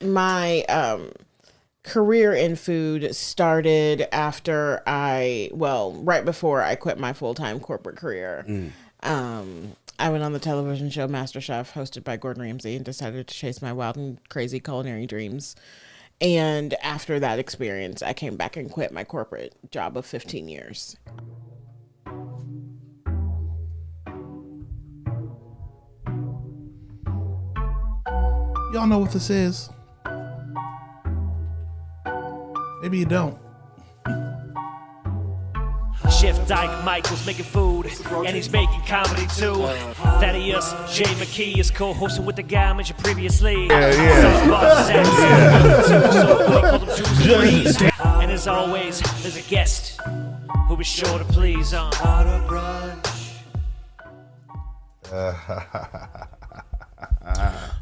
my career in food started right before I quit my full-time corporate career. I went on the television show MasterChef, hosted by Gordon Ramsay, and decided to chase my wild and crazy culinary dreams. And after that experience, I came back and quit my corporate job of 15 years. Y'all know what this is. Maybe you don't. Chef Dyke Michael's making food, and he's making comedy too. Thaddeus J. McKee is co-hosting with the guy I mentioned previously. And as always, there's a guest who is sure to please on Harder Brunch.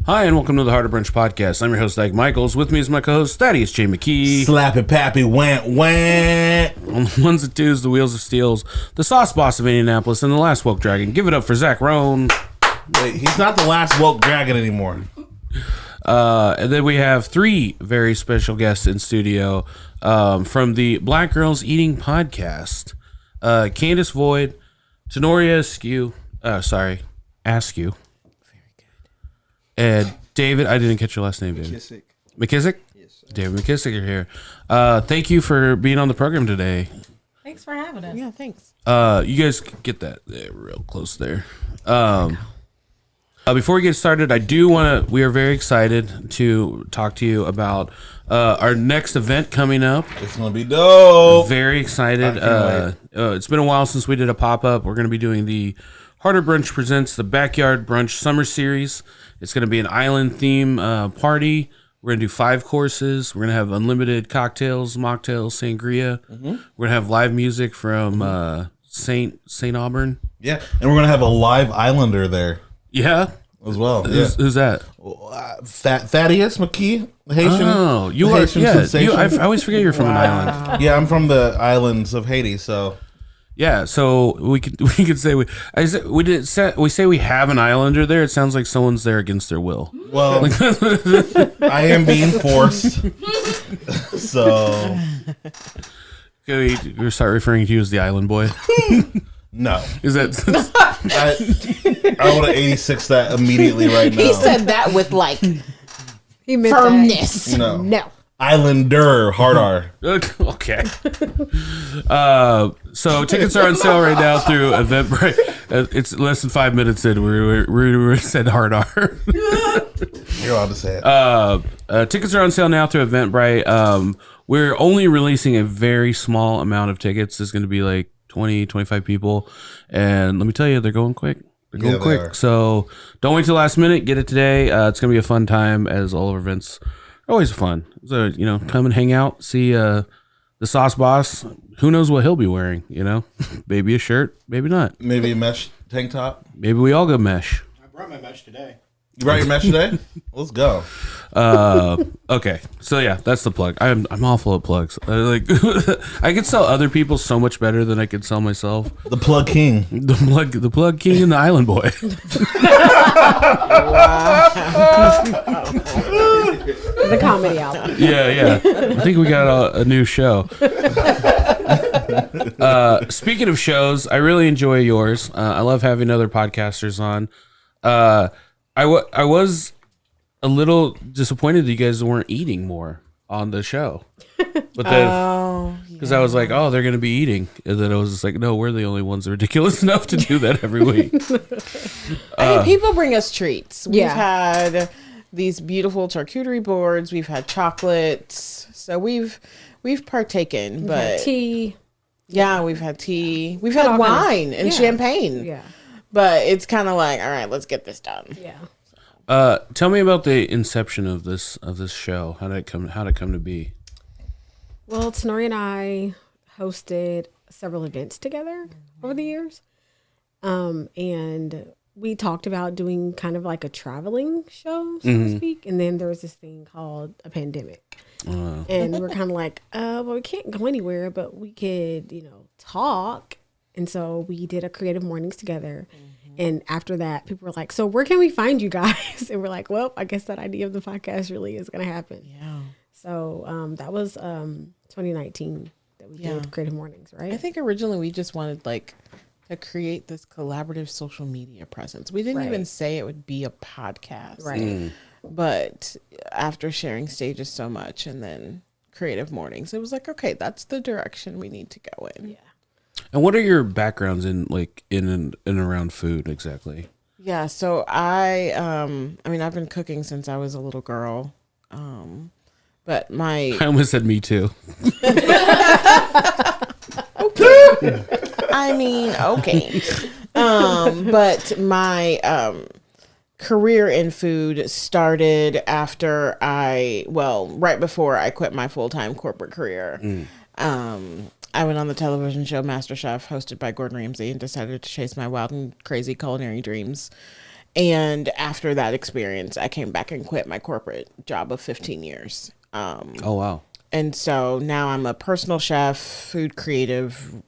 Hi, and welcome to the Harder Brunch Podcast. I'm your host, Dyke Michaels. With me is my co-host, Thaddeus J. McKee. Slap it, pappy, want. On the ones and twos, the wheels of steels, the sauce boss of Indianapolis, and the last woke dragon. Give it up for Zach Rohn. Wait, he's not the last woke dragon anymore. And then we have three very special guests in studio from the Black Girls Eating Podcast. Candace Void, Tanorria Askew. And David, I didn't catch your last name, David. McKissic? Yes, sir. David McKissic, you're here. Thank you for being on the program today. Thanks for having us. Yeah, thanks. You guys get that real close there. Before we get started, we are very excited to talk to you about our next event coming up. It's going to be dope. Very excited. It's been a while since we did a pop-up. We're going to be doing the Harder Brunch Presents the Backyard Brunch Summer Series. It's going to be an island theme party. We're going to do 5 courses. We're going to have unlimited cocktails, mocktails, sangria. Mm-hmm. We're going to have live music from St. Auburn. Yeah, and we're going to have a live islander there. Yeah? As well. Who's that? Thaddeus McKee, Haitian. Oh, you are. Yeah, I always forget you're from an island. Yeah, I'm from the islands of Haiti, so... Yeah, so we could say we say we have an islander there. It sounds like someone's there against their will. Well, I am being forced. So can we start referring to you as the island boy? No. Is that I want to 86 that immediately right now. He said that with He meant firmness. That. No. Islander, hard R. Okay. So tickets are on sale right now through Eventbrite. It's less than 5 minutes in. We said hard R. You're allowed to say it. Tickets are on sale now through Eventbrite. We're only releasing a very small amount of tickets. There's going to be like 20, 25 people. And let me tell you, they're going quick. They're going quick. So don't wait till last minute. Get it today. It's going to be a fun time, as all of our events are always fun. So, come and hang out, see the sauce boss. Who knows what he'll be wearing, Maybe a shirt, maybe not. Maybe a mesh tank top. Maybe we all go mesh. I brought my mesh today. You brought your mesh today? Let's go. Okay, so yeah, that's the plug. I'm awful at plugs. I could sell other people so much better than I could sell myself. The plug king. The plug king and the island boy. The comedy album. Yeah. I think we got a new show. Speaking of shows, I really enjoy yours. I love having other podcasters on. I was a little disappointed that you guys weren't eating more on the show. But then, because I was like, oh, they're going to be eating. And then I was just like, no, we're the only ones ridiculous enough to do that every week. People bring us treats. We've Yeah. had these beautiful charcuterie boards. We've had chocolates. So we've partaken. But Tea. yeah, we've had tea. We've had wine and champagne. Yeah. But it's kind of like, all right, let's get this done. Yeah. Tell me about the inception of this show. How did it come to be? Well, Tanorria and I hosted several events together over the years. And we talked about doing kind of like a traveling show, so to speak. And then there was this thing called a pandemic. And we're kind of like, well, we can't go anywhere, but we could, talk. And so we did a creative mornings together. And after that, people were like, so where can we find you guys? And we're like, well, I guess that idea of the podcast really is going to happen. Yeah. So that was 2019 that we did Creative Mornings, right? I think originally we just wanted like to create this collaborative social media presence. We didn't even say it would be a podcast. Right. But after sharing stages so much and then Creative Mornings, it was like, okay, that's the direction we need to go in. Yeah. And what are your backgrounds in like in and around food exactly? Yeah, so I mean, I've been cooking since I was a little girl. But I almost said me too. I mean, okay. But my career in food started right before I quit my full-time corporate career. I went on the television show MasterChef, hosted by Gordon Ramsay, and decided to chase my wild and crazy culinary dreams. And after that experience, I came back and quit my corporate job of 15 years. Oh, wow. And so now I'm a personal chef, food creative,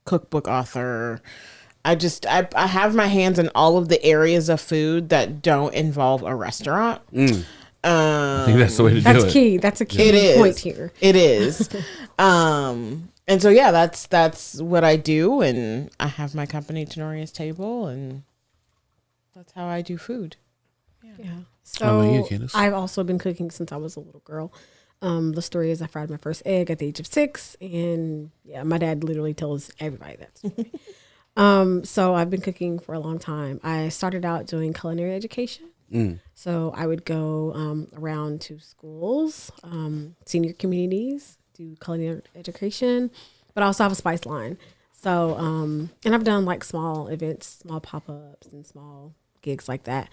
cookbook author. I have my hands in all of the areas of food that don't involve a restaurant. I think that's the way to do it. That's key. That's a key point here. It is. And so, yeah, that's what I do. And I have my company, Tanorria's Table, and that's how I do food. Yeah. How about you, So Candace? I've also been cooking since I was a little girl. The story is I fried my first egg at the age of 6. And yeah, my dad literally tells everybody that story. So I've been cooking for a long time. I started out doing culinary education. So I would go around to schools, senior communities, do culinary education, but I also have a spice line. So, and I've done like small events, small pop-ups and small gigs like that.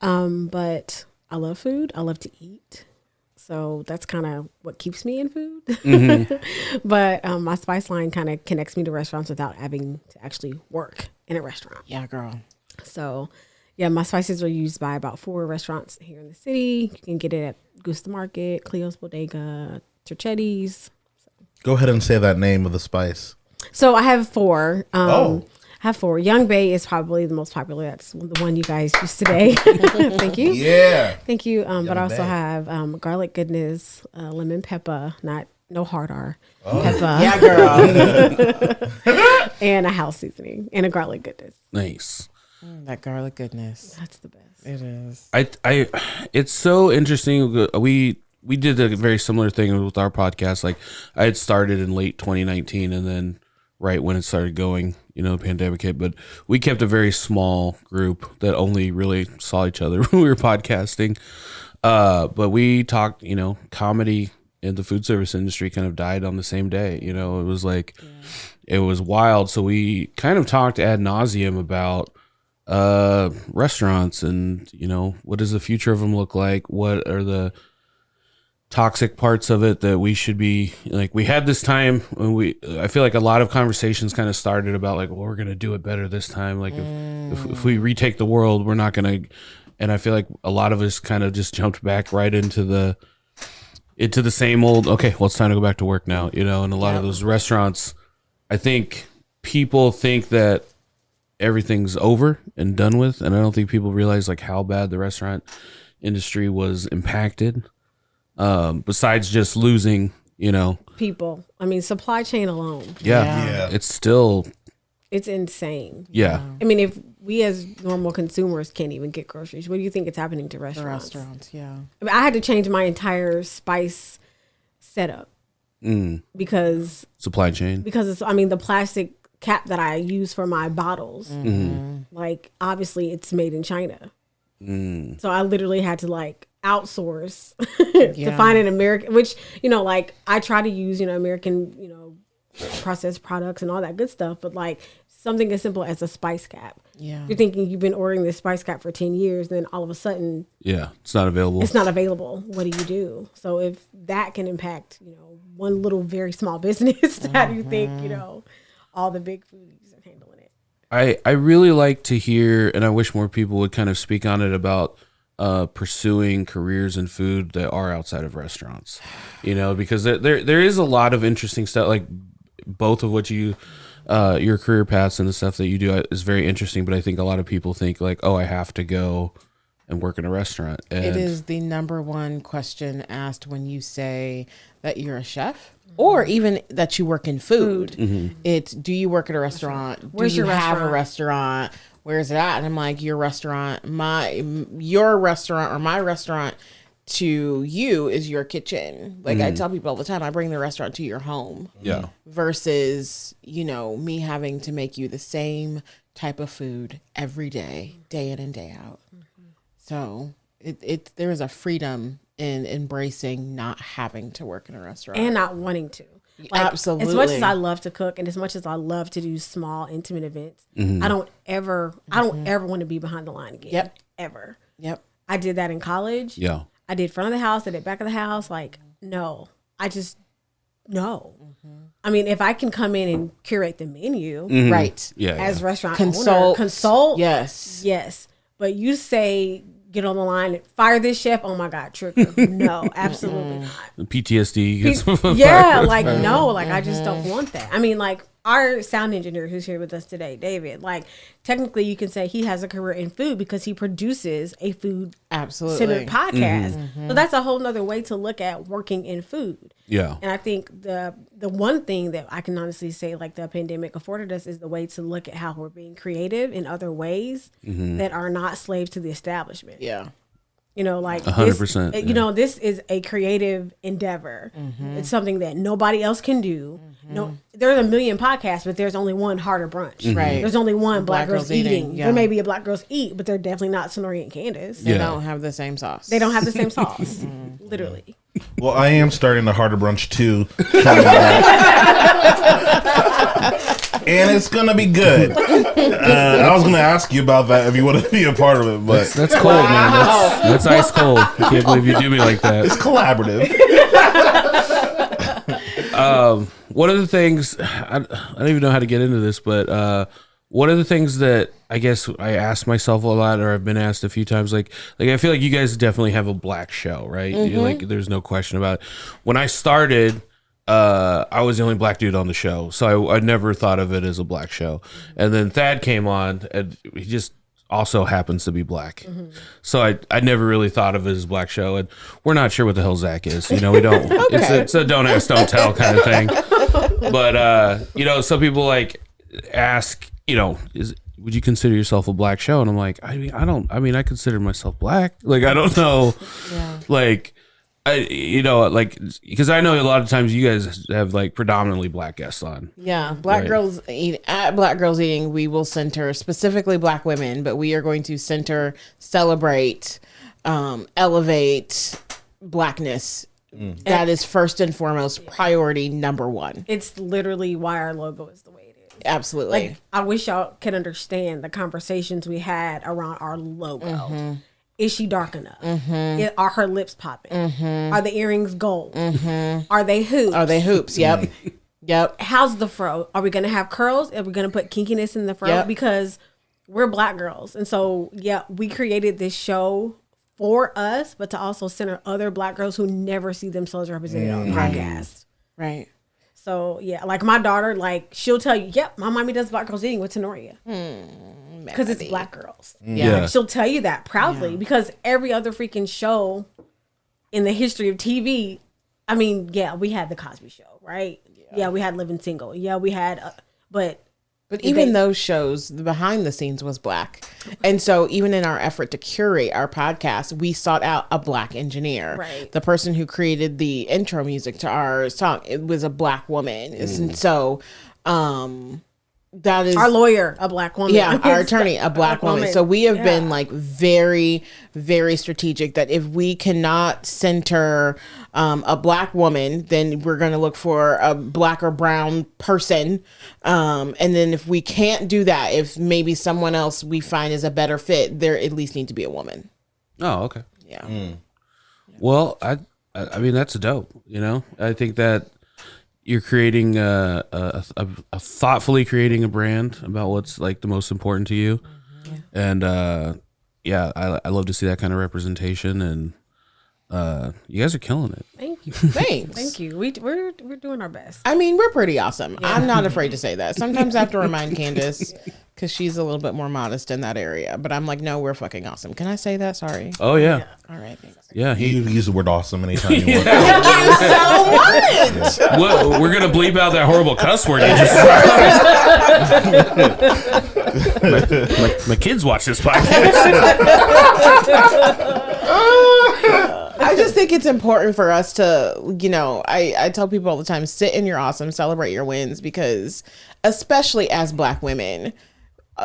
But I love food. I love to eat. So that's kind of what keeps me in food. But my spice line kind of connects me to restaurants without having to actually work in a restaurant. Yeah, girl. So yeah, my spices are used by about 4 restaurants here in the city. You can get it at Goose the Market, Cleo's Bodega, Torchetti's. Go ahead and say that name of the spice. So I have 4. Oh. I have 4. Young Bay is probably the most popular. That's the one you guys used today. Thank you. Yeah. Thank you. But I also Bay. have garlic goodness, lemon pepper, no hard R, pepper. Yeah, girl. And a house seasoning and a garlic goodness. Nice. That garlic goodness. That's the best. It is. It's so interesting. We did a very similar thing with our podcast. Like I had started in late 2019 and then right when it started going, the pandemic hit, but we kept a very small group that only really saw each other when we were podcasting. But we talked, comedy in the food service industry kind of died on the same day. It was like, It was wild. So we kind of talked ad nauseum about restaurants and, what does the future of them look like? What are the toxic parts of it that we should be like? We had this time when I feel like a lot of conversations kind of started about like, well, we're going to do it better this time. Like if we retake the world, we're not going to, and I feel like a lot of us kind of just jumped back right into the same old, okay, well, it's time to go back to work now, and a lot of those restaurants, I think people think that everything's over and done with, and I don't think people realize like how bad the restaurant industry was impacted. Besides just losing, People. I mean, supply chain alone. Yeah. It's insane. Yeah. I mean, if we as normal consumers can't even get groceries, what do you think is happening to restaurants? The restaurants, yeah. I mean, I had to change my entire spice setup because Supply chain. Because it's, the plastic cap that I use for my bottles, like obviously it's made in China. So I literally had to like outsource to find an American, which, I try to use, American, processed products and all that good stuff, but like something as simple as a spice cap. Yeah. You're thinking you've been ordering this spice cap for 10 years, then all of a sudden It's not available. it's not available. What do you do? So if that can impact, one little very small business, how do you think, all the big foodies are handling it? I really like to hear, and I wish more people would kind of speak on it about pursuing careers in food that are outside of restaurants, because there is a lot of interesting stuff, like both of what you your career paths and the stuff that you do is very interesting. But I think a lot of people think like, oh, I have to go and work in a restaurant. And it is the number one question asked when you say that you're a chef or even that you work in food. It's, do you work at a restaurant? Where's do you your have restaurant? a restaurant? Where's it at? And I'm like, your restaurant, your restaurant or my restaurant to you is your kitchen. Like I tell people all the time, I bring the restaurant to your home. Yeah. Versus, me having to make you the same type of food every day, day in and day out. So there is a freedom in embracing not having to work in a restaurant. And not wanting to. Absolutely. As much as I love to cook and as much as I love to do small, intimate events, I don't ever want to be behind the line again. Yep. Ever. Yep. I did that in college. Yeah. I did front of the house. I did back of the house. Like, no. No. I mean, if I can come in and curate the menu, Right. Yeah. as restaurant Consult. owner, consult. Yes. Yes. But you say, get on the line, fire this chef. Oh my God, trigger. No, absolutely not. PTSD. gets- Yeah, like no, like I just don't want that. I mean, like our sound engineer who's here with us today, David, like technically you can say he has a career in food because he produces a food Absolutely. centered podcast. So that's a whole nother way to look at working in food. Yeah. And I think the one thing that I can honestly say like the pandemic afforded us is the way to look at how we're being creative in other ways that are not slaves to the establishment. Yeah. Like 100%, this, yeah. this is a creative endeavor. It's something that nobody else can do. No, there's a million podcasts, but there's only one Harder Brunch. Right. There's only one Black Girls Eating. Yeah. There may be a Black Girls Eat, but they're definitely not Tanorria and Candace. They Yeah. don't have the same sauce. They don't have the same sauce, literally. Well, I am starting the Harder Brunch 2. And it's going to be good. I was going to ask you about that if you want to be a part of it, but That's cold, man. That's ice cold. I can't believe you do me like that. it's collaborative. One of the things I don't even know how to get into this, but one of the things that I guess I ask myself a lot, or I've been asked a few times, like I feel like you guys definitely have a black show, right? Like there's no question about it. When I started, I was the only black dude on the show, so I never thought of it as a black show. And then Thad came on, and he just also happens to be black. So I never really thought of it as a black show, and we're not sure what the hell Zach is. We don't. It's a don't ask, don't tell kind of thing. But some people like ask, would you consider yourself a black show? And I'm like, I consider myself black. Like, I don't know. Yeah. Like, because I know a lot of times you guys have like predominantly black guests on. Yeah, Black Right. Girls Eat at Black Girls Eating. We will center specifically Black women, but we are going to celebrate, elevate Blackness. That is first and foremost priority number one. It's literally why our logo is the way it is. Absolutely. Like, I wish y'all could understand the conversations we had around our logo. Is she dark enough? Are her lips popping? Are the earrings gold? Are they hoops? Are they hoops? Yep. Yep. How's the fro? Are we going to have curls? Are we going to put kinkiness in the fro? Yep. Because we're black girls. And so, yeah, we created this show for us, but to also center other black girls who never see themselves represented on the podcast. Right. So, yeah, like my daughter, like she'll tell you, yep, my mommy does Black Girls Eating with Tanorria. Because it's black girls. Yeah. Like, she'll tell you that proudly because every other freaking show in the history of TV, I mean, yeah, we had the Cosby Show, right? Yeah, we had Living Single. Yeah, we had, but even those shows, the behind the scenes was black. And so even in our effort to curate our podcast, we sought out a black engineer. Right. The person who created the intro music to our song, it was a black woman. And so that is our lawyer, a black woman. Yeah, our attorney, a black woman. So we have been like very, very strategic that if we cannot center a black woman, then we're going to look for a black or brown person. And then if we can't do that, if maybe someone else we find is a better fit, there at least need to be a woman. Oh, okay. Yeah. Well, I mean that's dope. I think that you're creating a thoughtfully creating a brand about what's like the most important to you, and I love to see that kind of representation, and you guys are killing it. Thank Thanks. Thank you. We're doing our best. I mean, we're pretty awesome. Yeah. I'm not afraid to say that. Sometimes I have to remind Candace because she's a little bit more modest in that area. But I'm like, no, we're fucking awesome. Can I say that? Sorry. Oh, yeah. All right. Thanks. Yeah. You use the word awesome anytime you want. Thank you so much. Well, we're going to bleep out that horrible cuss word. My kids watch this podcast. I just think it's important for us to, you know, I tell people all the time, sit in your awesome, celebrate your wins, because especially as Black women,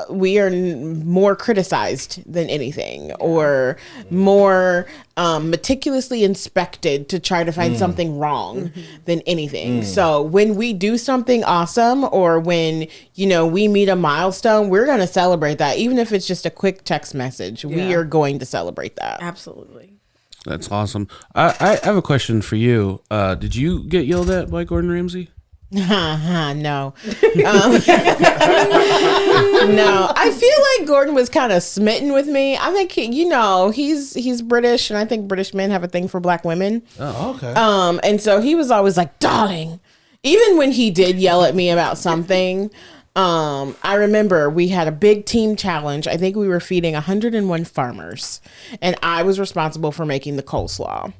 we are more criticized than anything, or more meticulously inspected to try to find something wrong than anything. So when we do something awesome, or when, you know, we meet a milestone, we're going to celebrate that. Even if it's just a quick text message, we are going to celebrate that. Absolutely. That's awesome. I have a question for you. Did you get yelled at by Gordon Ramsay? No. No. I feel like Gordon was kind of smitten with me. I think he's British, and I think British men have a thing for Black women. Oh, okay. And so he was always like, darling. Even when he did yell at me about something, I remember we had a big team challenge. I think we were feeding 101 farmers, and I was responsible for making the coleslaw.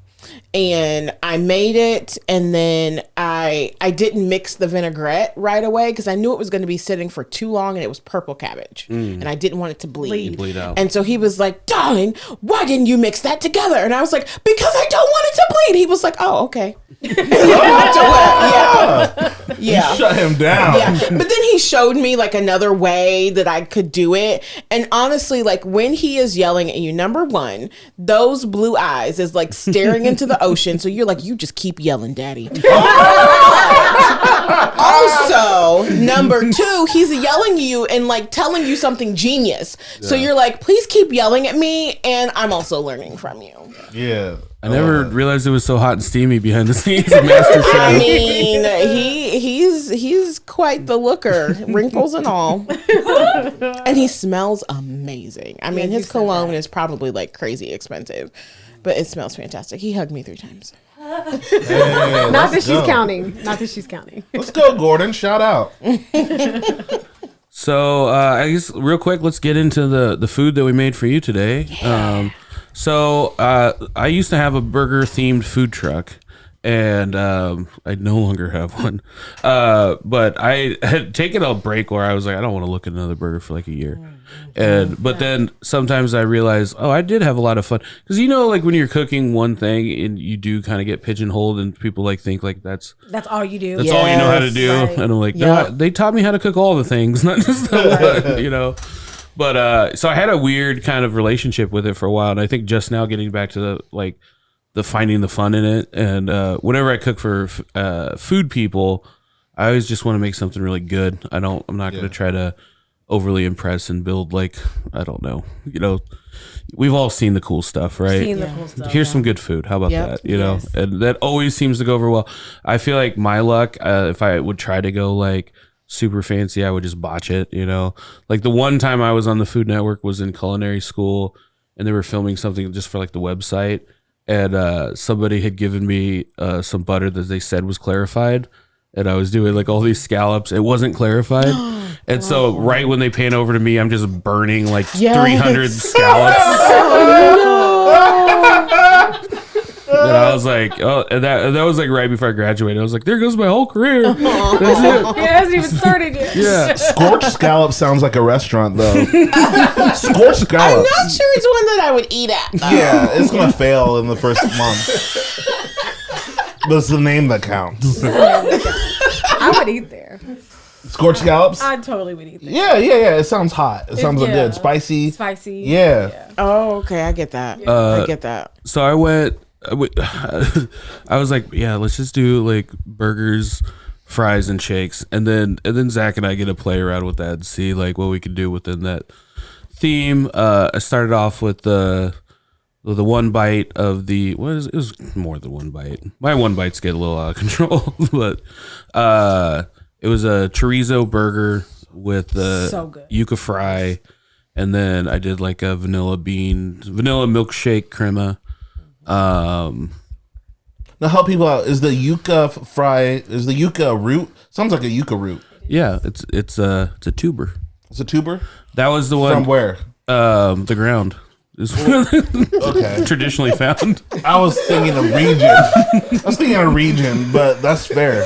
And I made it, and then I didn't mix the vinaigrette right away because I knew it was going to be sitting for too long, and it was purple cabbage, and I didn't want it to bleed out. And so he was like, darling, why didn't you mix that together? And I was like, because I don't want it to bleed. He was like, oh, okay. Yeah. You shut him down. Yeah. But then he showed me like another way that I could do it. And honestly, like when he is yelling at you, number one, those blue eyes is like staring into the ocean. So you're like, you just keep yelling, daddy. Also, number two, he's yelling at you and like telling you something genius. Yeah. So you're like, please keep yelling at me. And I'm also learning from you. Yeah. I never realized it was so hot and steamy behind the scenes of MasterChef. I mean, he's quite the looker, wrinkles and all, and he smells amazing. I mean, his cologne is probably like crazy expensive, but it smells fantastic. He hugged me 3 times. Hey, Not that she's counting. Let's go, Gordon. Shout out. So I guess real quick, let's get into the food that we made for you today. Yeah. So I used to have a burger themed food truck, and I no longer have one. But I had taken a break where I was like, I don't want to look at another burger for like a year. But then sometimes I realized, I did have a lot of fun, because like when you're cooking one thing and you do kind of get pigeonholed, and people like think like that's all you do. That's all you know how to do. Right. And I'm like, no, they taught me how to cook all the things, not just the one, But so I had a weird kind of relationship with it for a while, and I think just now getting back to the finding the fun in it. And whenever I cook for food people, I always just want to make something really good. I'm not going to try to overly impress and build I don't know. We've all seen the cool stuff, right? Here's some good food. How about that? And that always seems to go over well. I feel like my luck, if I would try to go super fancy, I would just botch it, Like the one time I was on the Food Network was in culinary school, and they were filming something just for the website, and somebody had given me some butter that they said was clarified, and I was doing all these scallops. It wasn't clarified. And so right when they pan over to me, I'm just burning 300 scallops. And I was like, and that was right before I graduated. I was like, there goes my whole career. That's it. It hasn't even started yet. Yeah. Scorched scallop sounds like a restaurant, though. Scorched scallops. I'm not sure it's one that I would eat at, though. Yeah, it's going to fail in the first month. But it's the name that counts. I would eat there. Scorched scallops? I totally would eat there. Yeah. It sounds hot. It sounds good. Spicy. Yeah. Oh, okay. I get that. I get that. So I was like, yeah, let's just do burgers, fries, and shakes, and then Zach and I get to play around with that and see what we could do within that theme. I started off with the one bite of it was more than one bite. My one bites get a little out of control, but it was a chorizo burger with the yuca fry, and then I did a vanilla milkshake crema. Now help people out. Is the yucca is the yucca a root? Sounds like a yucca root. Yeah, it's a tuber. It's a tuber? That was the one. From where? The ground. Is Okay. traditionally found. I was thinking a region, but that's fair.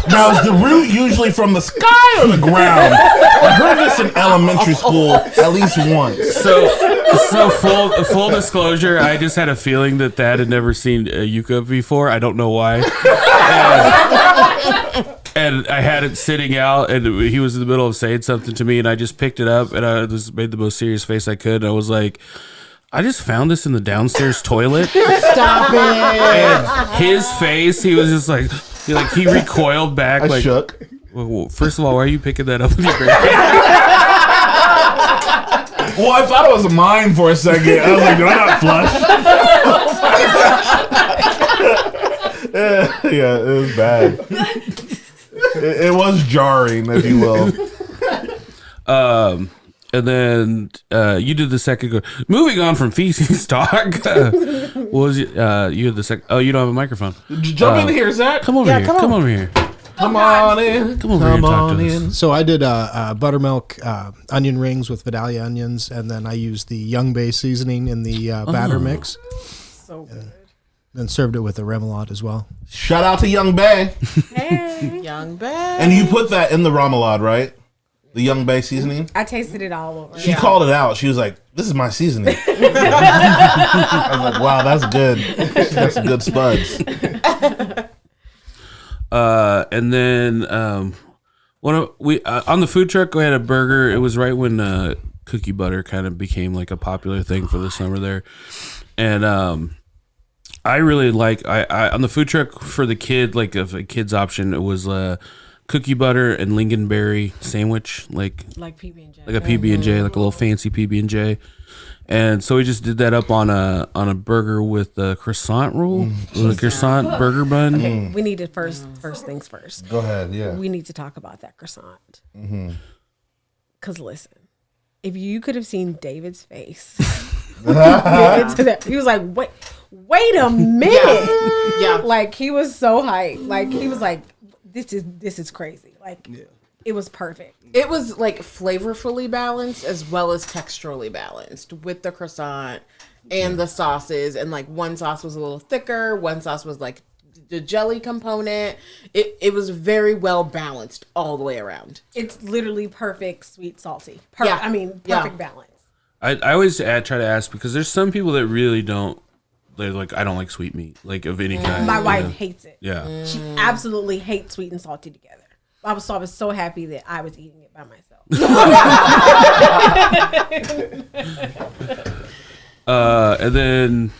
Now, is the root usually from the sky or the ground? I heard this in elementary school at least once. So full disclosure, I just had a feeling that Thad had never seen a yucca before. I don't know why. And I had it sitting out, and he was in the middle of saying something to me, and I just picked it up, and I just made the most serious face I could. And I was like, I just found this in the downstairs toilet. Stop it. And his face, he was just like he recoiled back. I like, shook. Well, first of all, why are you picking that up with your great? Well, I thought it was mine for a second. I was like, did I not flush? Yeah, it was bad. It was jarring, if you will. And then you did the second go. Moving on from feces talk. What was you had the second? Oh, you don't have a microphone. Jump in here, Zach. Come over here. Come over here. Come on in. Come over here and talk to us. So I did buttermilk onion rings with Vidalia onions, and then I used the Young Bay seasoning in the batter mix. So good. Then served it with a remoulade as well. Shout out to Young Bay. Hey. Young Bay. And you put that in the remoulade, right? The Young Bay seasoning? I tasted it all over. She called it out. She was like, this is my seasoning. I was like, wow, that's good. She got some good spuds. And then on the food truck we had a burger. It was right when cookie butter kind of became like a popular thing for the summer there, and I really like I on the food truck for the kid, like if a kid's option, it was cookie butter and lingonberry sandwich, like PB&J, like a PB&J, like a little fancy PB&J. And so we just did that up on a burger with a croissant roll, with a croissant burger bun. Okay, we need to first things first. Go ahead, yeah. We need to talk about that croissant. Because listen, if you could have seen David's face, he was like, wait a minute. Yeah. Like he was so hyped. Like he was like, this is crazy. Like it was perfect. It was like flavorfully balanced as well as texturally balanced with the croissant and the sauces. And like one sauce was a little thicker, one sauce was like the jelly component. It was very well balanced all the way around. It's literally perfect, sweet, salty. Perfect balance. I always try to ask because there's some people that really don't. They're like, I don't like sweet meat, like of any kind. My wife hates it. Yeah, she absolutely hates sweet and salty together. I was so happy that I was eating it by myself. And then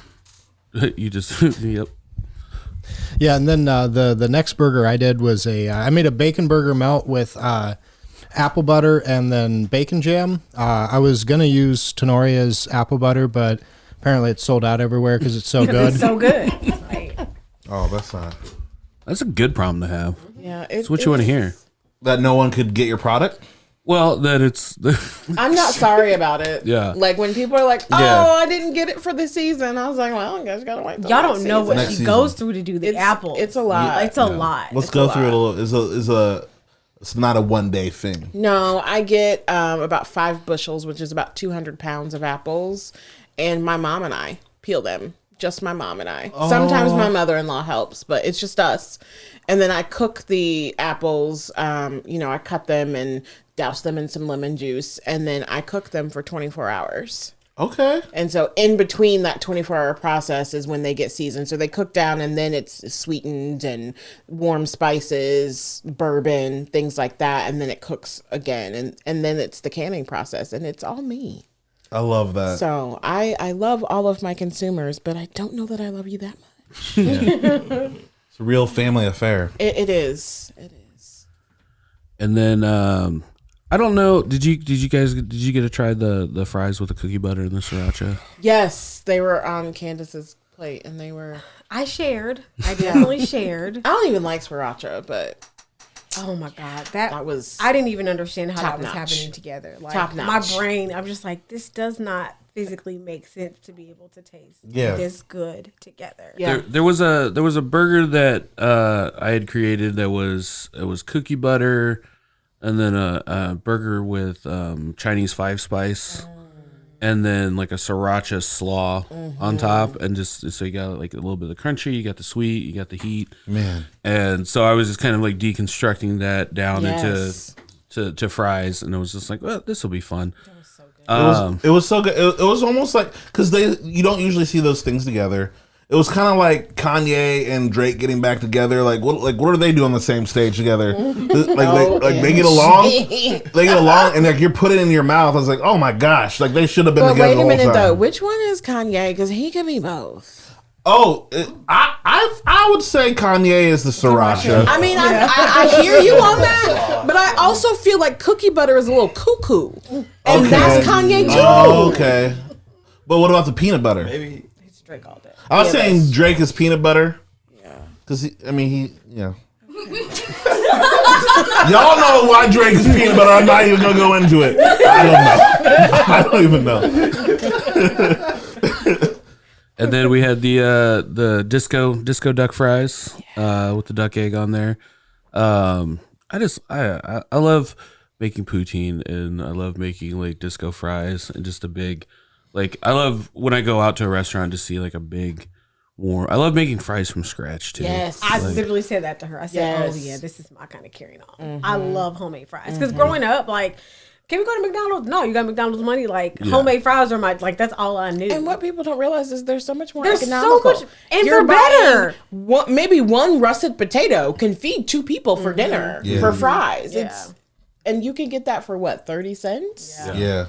you just yep. Yeah, and then the next burger I did was I made a bacon burger melt with apple butter and then bacon jam. I was gonna use Tanorria's apple butter, but apparently it's sold out everywhere because it's so good. It's so good. Right. Oh, that's not. That's a good problem to have. Yeah, it's what you want to hear. That no one could get your product? Well, that it's. I'm not sorry about it. Yeah. Like when people are like, "Oh, Yeah. I didn't get it for the season," I was like, "Well, I guess gotta wait." Till Y'all next don't know season. what she goes through to do the apples. It's a lot. It's a lot. Let's go through it a little. It's not a one day thing. No, I get about 5 bushels, which is about 200 pounds of apples, and my mom and I peel them. Just my mom and I. Sometimes my mother-in-law helps, but it's just us. And then I cook the apples. I cut them and douse them in some lemon juice, and then I cook them for 24 hours. Okay. And so in between that 24-hour process is when they get seasoned. So they cook down, and then it's sweetened and warm spices, bourbon, things like that, and then it cooks again. And then it's the canning process, and it's all me. I love that. So I love all of my consumers, but I don't know that I love you that much. It's a real family affair. It is. It is. And then I don't know. Did you get to try the fries with the cookie butter and the sriracha? Yes, they were on Candace's plate, and they were. I shared. I definitely shared. I don't even like sriracha, but Oh my God, that was I didn't even understand how that was top-notch. happening together. Like Top my notch. brain, I'm just like, this does not physically make sense to be able to taste Yeah. this good together. Yeah. There was a burger that I had created that was cookie butter, and then a burger with Chinese 5-spice, and then like a sriracha slaw on top, and just so you got like a little bit of the crunchy, you got the sweet, you got the heat, Man. and so I was just kind of like deconstructing that down Yes. into fries, and it was just like, well, this will be fun. It was so good. It was almost like, because you don't usually see those things together. It was kind of like Kanye and Drake getting back together. Like what are they doing on the same stage together? They get along. They get along, and like you're putting it in your mouth. I was like, oh my gosh, like they should have been But together wait the a whole minute time. though, which one is Kanye? Because he can be both. Oh, I would say Kanye is the sriracha. I mean, I hear you on that, but I also feel like cookie butter is a little cuckoo, and that's Kanye too. Oh, okay. But what about the peanut butter? Maybe It's Drake all day. I was saying Drake is peanut butter. Yeah. Because yeah. Y'all know why Drake is peanut butter. I'm not even gonna go into it. I don't even know. And then we had the disco duck fries with the duck egg on there. I love making poutine, and I love making like disco fries, and just a big, like, I love when I go out to a restaurant to see like a big warm. I love making fries from scratch too. Yes. I literally said that to her. I said, Yes. "Oh yeah, this is my kind of carrying on." I love homemade fries because growing up, like, can we go to McDonald's? No, you got McDonald's money. Like homemade fries are that's all I knew. And what people don't realize is there's so much more There's so economical. much- and they're better. Maybe one russet potato can feed 2 people for dinner for fries. Yeah. And you can get that for what, 30 cents? Yeah.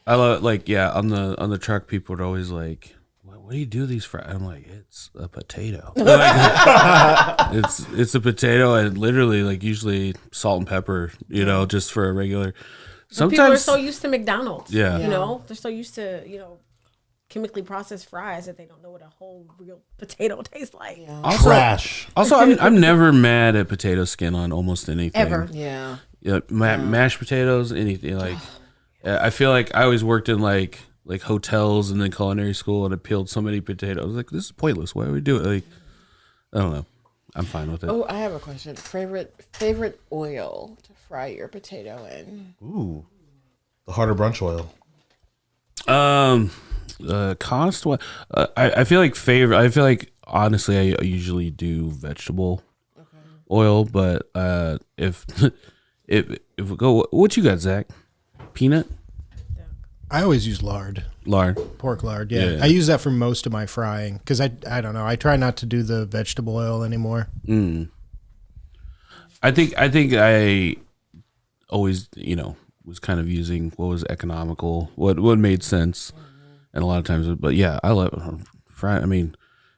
I love, like, on the truck, people are always like, what do you do with these fries? I'm like, it's a potato. It's a potato, and literally, like, usually salt and pepper, just for a regular. People are so used to McDonald's. Yeah. You know, they're so used to, chemically processed fries that they don't know what a whole real potato tastes like. Trash. Also, I'm never mad at potato skin on almost anything. Ever. Yeah. Mashed potatoes, anything. Like, I feel like I always worked in like hotels and then culinary school, and I peeled so many potatoes. Like, this is pointless. Why do we do it? Like, I don't know. I'm fine with it. Oh, I have a question. Favorite oil to fry your potato in? Ooh. The Harder Brunch oil. Cost what? I feel like honestly, I usually do vegetable oil, but if we go, what you got, Zach? Peanut I always use lard, pork lard. Yeah. I use that for most of my frying because I don't know. I try not to do the vegetable oil anymore. I think I always was kind of using what was economical, what made sense, and a lot of times. But yeah, I love fry. I mean,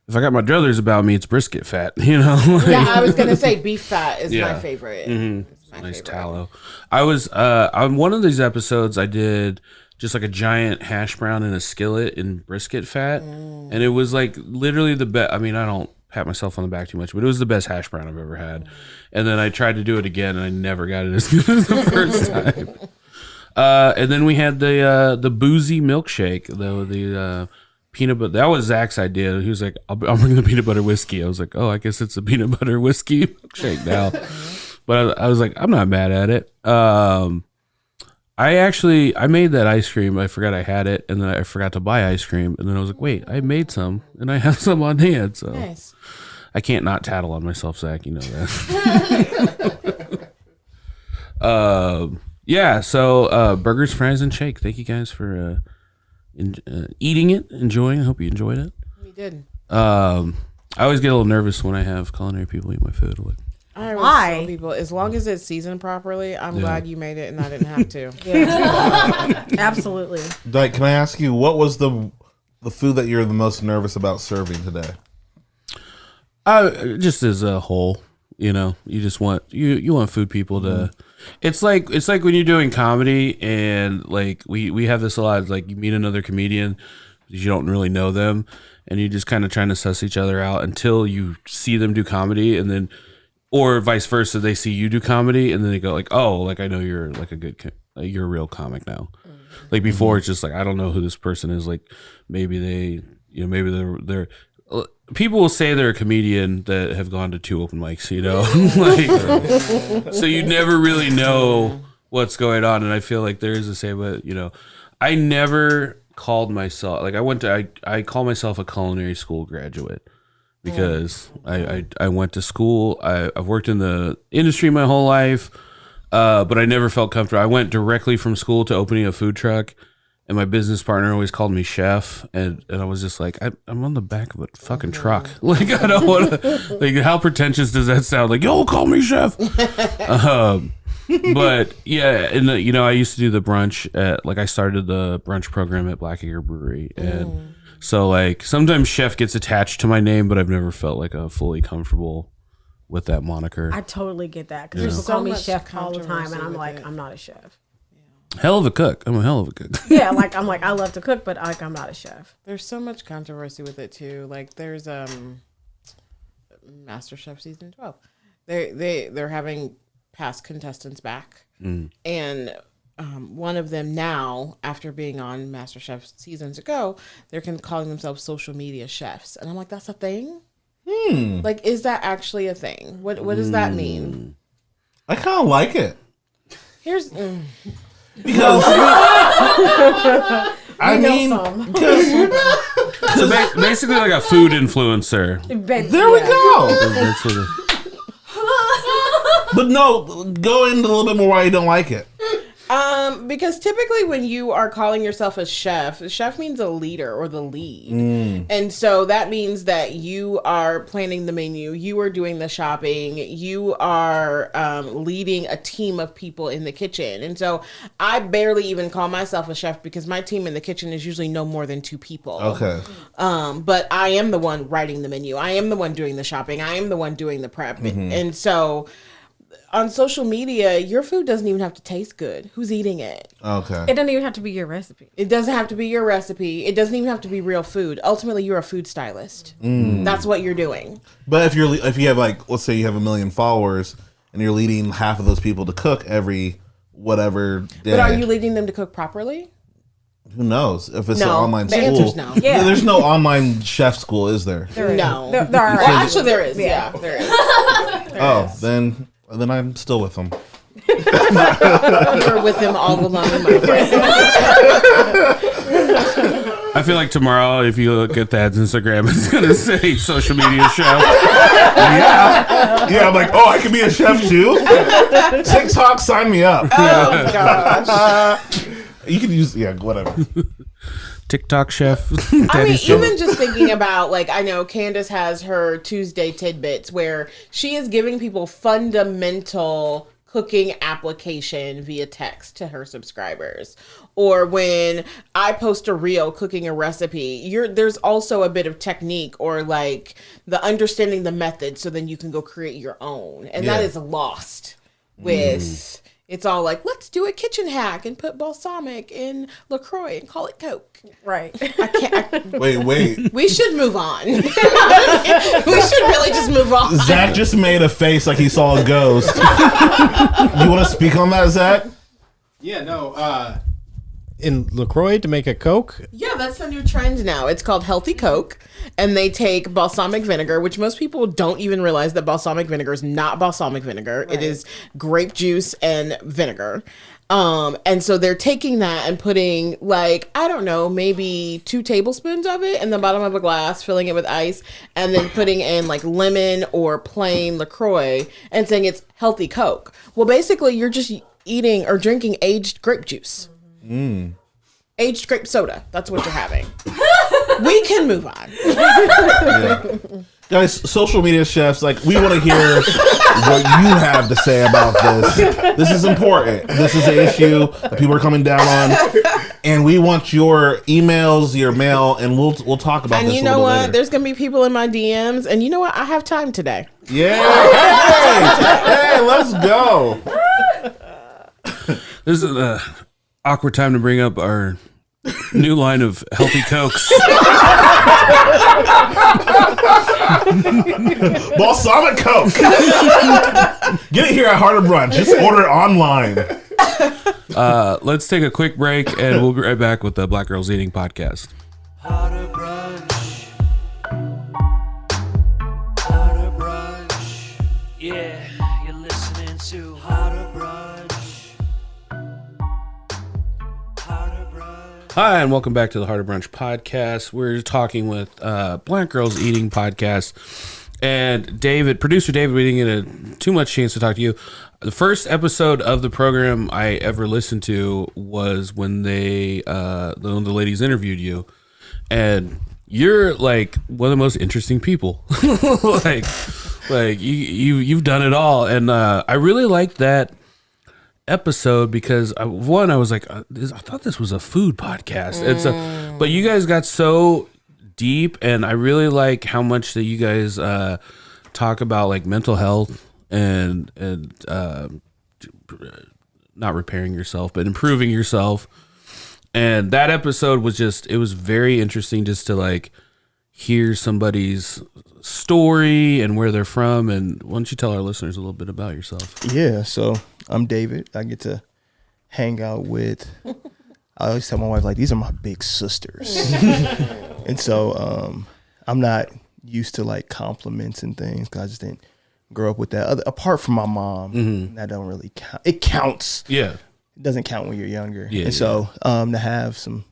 if I got my druthers about me, it's brisket fat. Yeah, I was gonna say beef fat is Yeah. my favorite. It's my Nice favorite. tallow. I was on one of these episodes, I did just like a giant hash brown in a skillet in brisket fat, and it was like literally the best. I mean, I don't pat myself on the back too much, but it was the best hash brown I've ever had. And then I tried to do it again, and I never got it as good as the first time. And then we had the boozy milkshake, the peanut butter. That was Zach's idea. He was like, I'll bring the peanut butter whiskey. I was like, oh, I guess it's a peanut butter whiskey milkshake now. But I was like, I'm not mad at it. I made that ice cream. I forgot I had it, and then I forgot to buy ice cream. And then I was like, wait, I made some, and I have some on hand. So Nice. I can't not tattle on myself, Zach. You know that. So burgers, fries, and shake. Thank you guys for eating it, enjoying. I hope you enjoyed it. We did. I always get a little nervous when I have culinary people eat my food. Like, I always Why? tell people, as long as it's seasoned properly, I'm glad you made it and I didn't have to. Absolutely. Like, can I ask you, what was the food that you're the most nervous about serving today? just as a whole, you just want you want food people to. It's like when you're doing comedy, and like we have this a lot. It's like you meet another comedian, you don't really know them, and you're just kind of trying to suss each other out until you see them do comedy, and then or vice versa. They see you do comedy and then they go like, oh, like I know you're like you're a real comic now. Like before, it's just like I don't know who this person is. Like maybe maybe they're people will say they're a comedian that have gone to 2 open mics, like so you never really know what's going on. And I feel like there is the same, but I never called myself I call myself a culinary school graduate because I went to school. I've worked in the industry my whole life. But I never felt comfortable. I went directly from school to opening a food truck, and my business partner always called me chef, and I was just like, I'm on the back of a fucking truck. Like, I don't want to, like, how pretentious does that sound? Like, yo, call me chef. But yeah, and I used to do the brunch I started the brunch program at Black Acre Brewery, and so like sometimes chef gets attached to my name, but I've never felt like a fully comfortable with that moniker. I totally get that because people call me chef all the time, and I'm like, I'm not a chef. Hell of a cook. I'm a hell of a cook. Yeah, like I'm like I love to cook, but like I'm not a chef. There's so much controversy with it too. Like there's MasterChef season 12. They're having past contestants back, and one of them now, after being on MasterChef seasons ago, they're calling themselves social media chefs, and I'm like, that's a thing. Like, is that actually a thing? What does that mean? I kind of like it. Here's because I mean, so basically like a food influencer. There we go. But no, go into a little bit more why you don't like it. Because typically when you are calling yourself a chef means a leader or the lead. And so that means that you are planning the menu, you are doing the shopping, you are leading a team of people in the kitchen. And so I barely even call myself a chef because my team in the kitchen is usually no more than 2 people. Okay. But I am the one writing the menu. I am the one doing the shopping. I am the one doing the prep. And so on social media, your food doesn't even have to taste good. Who's eating it? Okay. It doesn't even have to be your recipe. It doesn't have to be your recipe. It doesn't even have to be real food. Ultimately, you're a food stylist. That's what you're doing. But if you have like, let's say you have 1 million followers and you're leading half of those people to cook every whatever day. But are you leading them to cook properly? Who knows? If it's No. an online The school. answer's no. Yeah. There's no online chef school, is there? No. There are. Well, actually, there is. Yeah, there is. Then I'm still with them. You're with them all along, my friend. I feel like tomorrow, if you look at that Instagram, it's gonna say social media chef. Yeah, I'm like, oh, I can be a chef too. TikTok, sign me up. Oh gosh. You can use whatever. TikTok chef. I mean, even just thinking about, like, I know Candace has her Tuesday tidbits where she is giving people fundamental cooking application via text to her subscribers. Or when I post a reel cooking a recipe, there's also a bit of technique or like the understanding the method so then you can go create your own. And that is lost with... It's all like, let's do a kitchen hack and put balsamic in LaCroix and call it Coke. Right. I can't. Wait. We should move on. We should really just move on. Zach just made a face like he saw a ghost. You want to speak on that, Zach? Yeah, no. In LaCroix to make a Coke? Yeah, that's the new trend now. It's called Healthy Coke. And they take balsamic vinegar, which most people don't even realize that balsamic vinegar is not balsamic vinegar. Right. It is grape juice and vinegar. And so they're taking that and putting, like, I don't know, maybe 2 tablespoons of it in the bottom of a glass, filling it with ice, and then putting in like lemon or plain LaCroix and saying it's Healthy Coke. Well, basically you're just eating or drinking aged grape juice. Aged grape soda. That's what you're having. We can move on. Guys, social media chefs, like, we want to hear what you have to say about this. This is important. This is an issue that people are coming down on. And we want your emails, your mail, and we'll talk about this. And you know what? Later. There's going to be people in my DMs. And you know what? I have time today. Yeah. Hey, let's go. This is an awkward time to bring up our new line of healthy Cokes. Balsamic Coke. Get it here at Harder Brunch. Just order it online. Let's take a quick break, and we'll be right back with the Black Girls Eating Podcast. Harder Brunch. Harder Brunch. Yeah, you're listening to Harder Brunch. Harder Brunch. Hi, and welcome back to the Harder Brunch Podcast. We're talking with Black Girls Eating Podcast. And David, producer David, we didn't get too much chance to talk to you. The first episode of the program I ever listened to was when the ladies interviewed you, and you're like one of the most interesting people. like you've done it all, and I really liked that episode because I was like, I thought this was a food podcast, and so, but you guys got so deep, and I really like how much that you guys talk about like mental health and not repairing yourself but improving yourself. And that episode was it was very interesting just to like hear somebody's story and where they're from. And why don't you tell our listeners a little bit about yourself? Yeah, so I'm David. I get to hang out with, I always tell my wife, like, these are my big sisters. And so I'm not used to like compliments and things because I just didn't grow up with that. Apart from my mom, that don't really count. It counts. Yeah. It doesn't count when you're younger. Yeah, and so to have some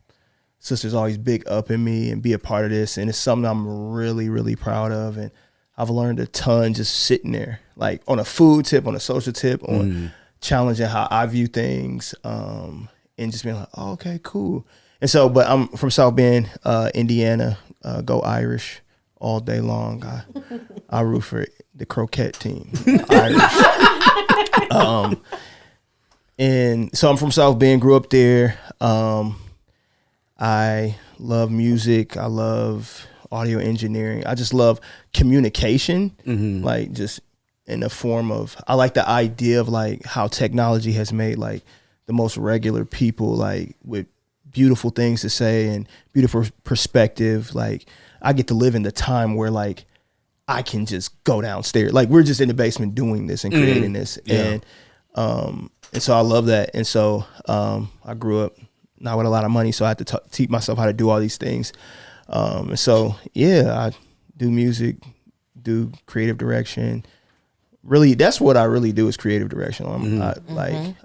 sisters always big up in me and be a part of this, and it's something I'm really, really proud of. And I've learned a ton just sitting there, like on a food tip, on a social tip, on challenging how I view things, and just being like, oh, okay, cool. And so, but I'm from South Bend, Indiana, go Irish all day long. I root for the croquette team, Irish. And so I'm from South Bend, grew up there. I love music. I love audio engineering. I just love communication, like just in the form of, I like the idea of like how technology has made like the most regular people like with beautiful things to say and beautiful perspective. Like I get to live in the time where like I can just go downstairs. Like we're just in the basement doing this and creating this. Yeah. And so I love that. And so I grew up not with a lot of money, so I had to teach myself how to do all these things. And so, yeah, I do music, do creative direction. Really, that's what I really do is creative direction.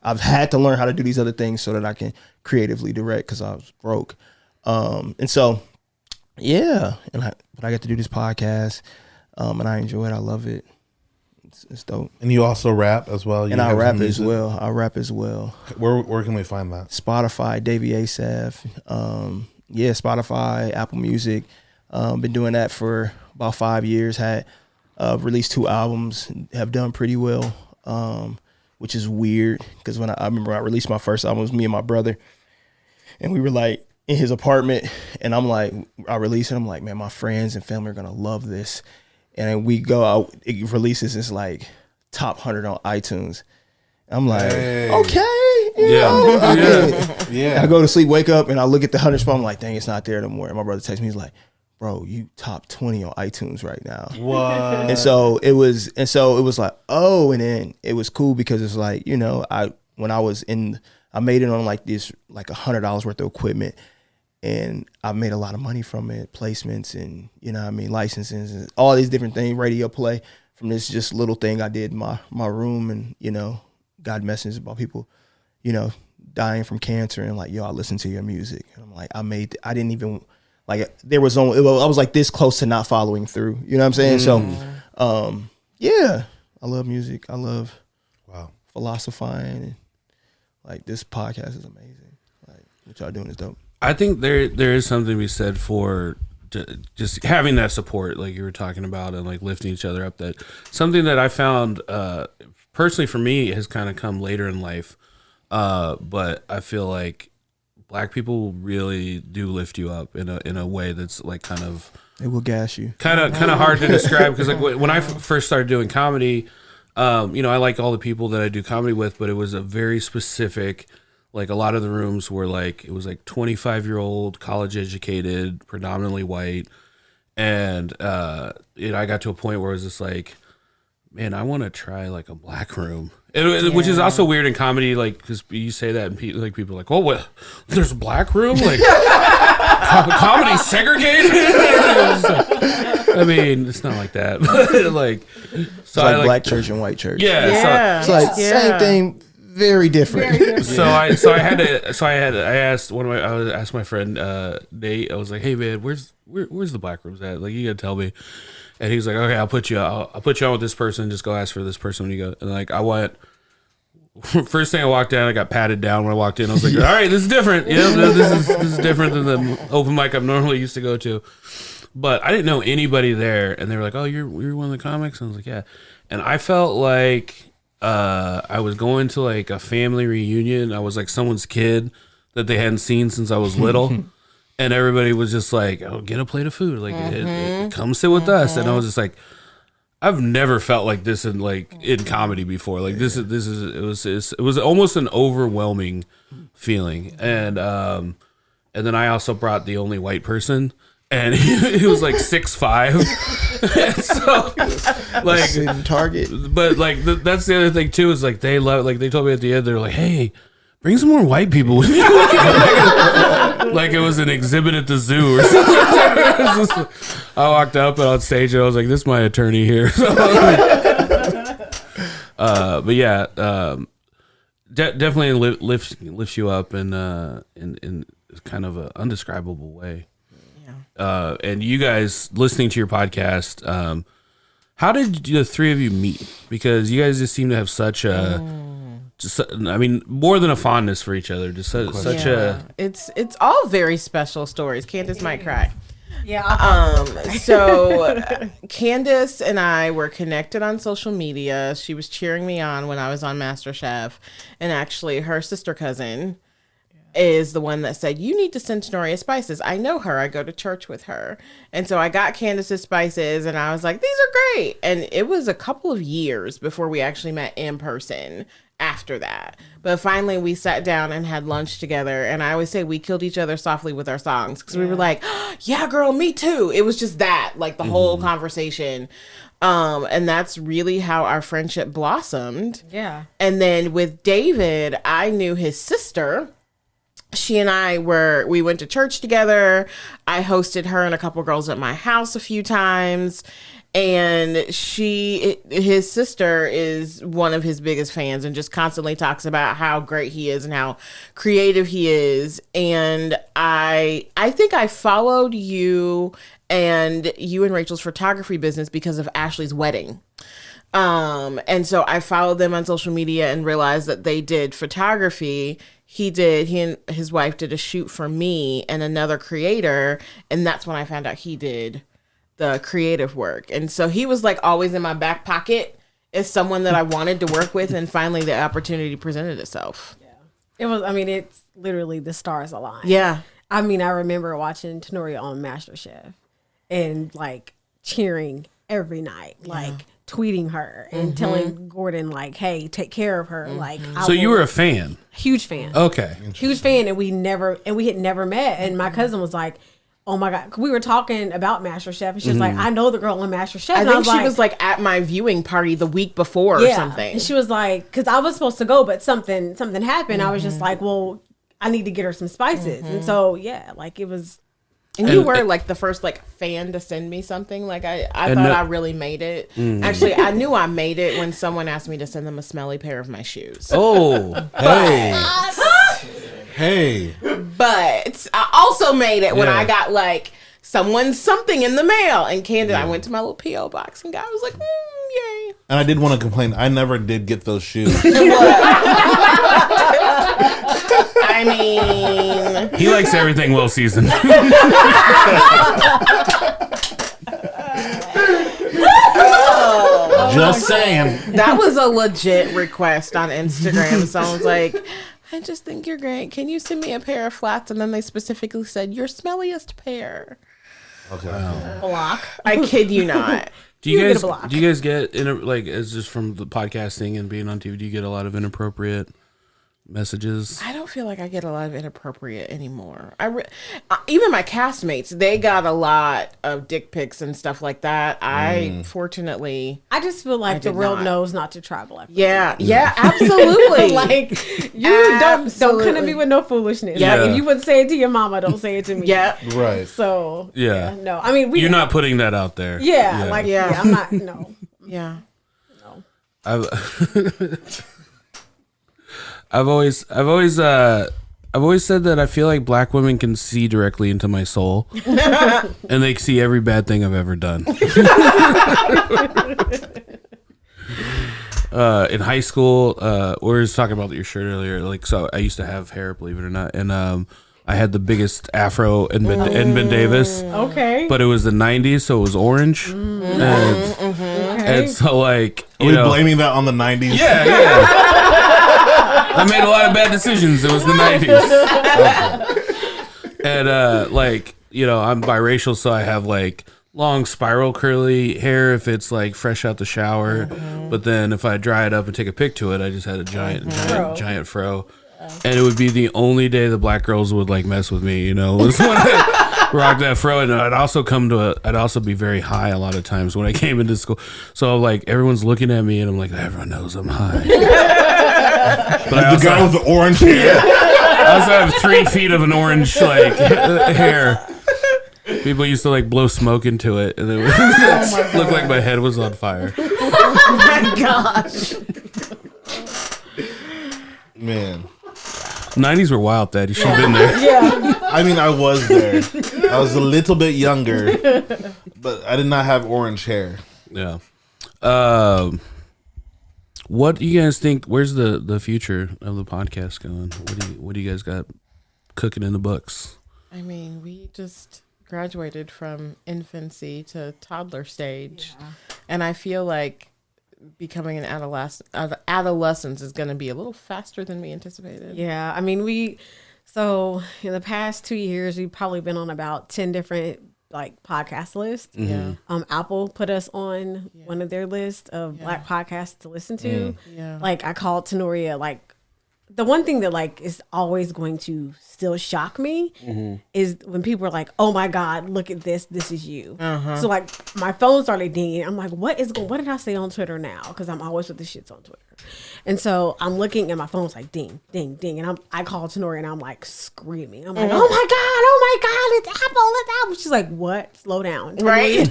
I've had to learn how to do these other things so that I can creatively direct because I was broke. And so, yeah, but I get to do this podcast, and I enjoy it. I love it. It's dope. And you also rap as well. And I rap as well. Where can we find that? Spotify, Davey Asaf. Spotify, Apple Music. Been doing that for about 5 years. Had released 2 albums. Have done pretty well, which is weird because when I remember I released my first album, it was me and my brother, and we were like in his apartment, and I'm like, I released it. I'm like, man, my friends and family are gonna love this. And we go out, it releases, it's like top 100 on iTunes. I'm like, okay. Yeah. I go to sleep, wake up, and I look at the 100 spot. I'm like, dang, it's not there no more. And my brother texts me, he's like, bro, you top 20 on iTunes right now. What? And so it was like, oh, and then it was cool because it's like, you know, I made it on like this, like $100 worth of equipment. And I made a lot of money from it, placements and, you know what I mean, licenses and all these different things, radio play from this just little thing I did in my room. And, you know, got messages about people, you know, dying from cancer and like, yo, I listen to your music. And I'm like, I didn't even, like, I was like this close to not following through. You know what I'm saying? So, yeah, I love music. I love philosophizing. And, like, this podcast is amazing. Like, what y'all doing is dope. I think there is something to be said for just having that support, like you were talking about, and like lifting each other up. That something that I found personally for me has kind of come later in life, but I feel like Black people really do lift you up in a way that's like kind of, it will gas you, kind of hard to describe because like when I first started doing comedy, you know, I like all the people that I do comedy with, but it was a very specific. Like a lot of the rooms were like, it was like 25-year-old, college educated, predominantly white. And I got to a point where it was just like, man, I want to try like a black room, which is also weird in comedy, like because you say that and people are like, oh, what? There's a black room, like comedy segregated. I mean, it's not like that, but like, so it's like black church and white church. Yeah. So it's like same thing, very different. I asked my friend Nate. I was like, hey man, where's the black rooms at? Like, you gotta tell me. And he's like, okay, I'll put you on with this person. Just go ask for this person when you go. And like, I went. First thing I walked in, I got patted down when I walked in. I was like, all right, this is different. Yeah, this is different than the open mic I'm normally used to go to. But I didn't know anybody there, and they were like, oh, you're one of the comics? And I was like, yeah. And I felt like I was going to like a family reunion. I was like someone's kid that they hadn't seen since I was little. And everybody was just like, oh, get a plate of food. Like, come sit with us. And I was just like, I've never felt like this in comedy before. Like, it was almost an overwhelming feeling. And then I also brought the only white person. And he was like 6'5". So, like, target. But like, that's the other thing too, is like, they told me at the end, they're like, hey, bring some more white people with you. Like it was an exhibit at the zoo or something. I walked up and on stage and I was like, this is my attorney here. But yeah, definitely lifts you up in kind of an undescribable way. Yeah. And you guys listening to your podcast, how did the three of you meet? Because you guys just seem to have such a... more than a fondness for each other. Just such a. It's all very special stories. Candace might cry. Yeah. So Candace and I were connected on social media. She was cheering me on when I was on MasterChef, and actually, her sister cousin is the one that said, you need to send Tanorria spices. I know her. I go to church with her. And so I got Candace's spices, and I was like, these are great. And it was a couple of years before we actually met in person after that. But finally we sat down and had lunch together, and I always say we killed each other softly with our songs, because we were like, oh, yeah girl, me too. It was just that, like, the whole conversation, and that's really how our friendship blossomed. And then with David, I knew his sister. She and we went to church together. I hosted her and a couple girls at my house a few times. And his sister is one of his biggest fans and just constantly talks about how great he is and how creative he is. And I think I followed you and Rachel's photography business because of Ashley's wedding. And so I followed them on social media and realized that they did photography. He and his wife did a shoot for me and another creator. And that's when I found out he did the creative work. And so he was like always in my back pocket as someone that I wanted to work with, and finally the opportunity presented itself. It's literally the stars aligned. Yeah. I remember watching Tanorria on MasterChef and like cheering every night, like tweeting her and telling Gordon like, hey, take care of her. Like, so you were a fan? Huge fan. Okay. Huge fan. And we had never met. And my cousin was like, oh my God. We were talking about MasterChef, and she was like, I know the girl on MasterChef. I think she was like at my viewing party the week before or something. And she was like, because I was supposed to go, but something happened. I was just like, well, I need to get her some spices. And so, it was. And you were like the first like fan to send me something. Like I thought I really made it. Actually, I knew I made it when someone asked me to send them a smelly pair of my shoes. Oh, hey. But I also made it when I got like something in the mail. And Candace, I went to my little P.O. box and God was like, yay. And I did want to complain. I never did get those shoes. I mean, he likes everything well seasoned. Just saying. That was a legit request on Instagram. Someone's like, I just think you're great. Can you send me a pair of flats? And then they specifically said, your smelliest pair. Okay. Block. I kid you not. Do you guys get as just from the podcasting and being on TV, do you get a lot of inappropriate messages? I don't feel like I get a lot of inappropriate anymore. Even my castmates, they got a lot of dick pics and stuff like that. I fortunately, I just feel like the world knows not to travel after. Yeah, absolutely. Like you don't come to me with no foolishness. Yeah. Like, if you would say it to your mama, don't say it to me. Yeah, Right. So Yeah. no. I mean, You're not putting that out there. Yeah, like I'm not. No. yeah. No. I've always said that I feel like black women can see directly into my soul, and they see every bad thing I've ever done. In high school, we were just talking about your shirt earlier. Like, so I used to have hair, believe it or not, and I had the biggest afro in Ben Davis. Okay. But it was the '90s, so it was orange, and so like Are we blaming that on the 90s? Yeah. I made a lot of bad decisions. It was the 90s. And like, you know, I'm biracial, so I have like long spiral curly hair if it's like fresh out the shower. But then if I dry it up and take a pic to it, I just had a giant fro. And it would be the only day the black girls would like mess with me, you know, was when I rocked that fro. And I'd also be very high a lot of times when I came into school. So like everyone's looking at me and I'm like, everyone knows I'm high. But Like the guy with the orange hair. I also have 3 feet of an orange like hair. People used to like blow smoke into it, and it would look like my head was on fire. Oh my gosh. Man. 90s were wild, Dad. You should have been there. Yeah. I mean, I was there. I was a little bit younger, but I did not have orange hair. Yeah. What do you guys think? Where's the future of the podcast going? What do you guys got cooking in the books? I mean, we just graduated from infancy to toddler stage, and I feel like becoming an adolescence is going to be a little faster than we anticipated. Yeah. I mean, so in the past 2 years, we've probably been on about 10 different like podcast lists. Yeah. Apple put us on one of their lists of black podcasts to listen to. Yeah. Like I called Tanorria, like the one thing that like is always going to still shock me is when people are like, "Oh my God, look at this! This is you." So like my phone started dinging. I'm like, "What did I say on Twitter now?" Because I'm always with the shits on Twitter. And so I'm looking and my phone's like ding, ding, ding, and I call Tanorria and I'm like screaming. I'm like, "Oh my God, it's Apple! She's like, "What? Slow down, Right?"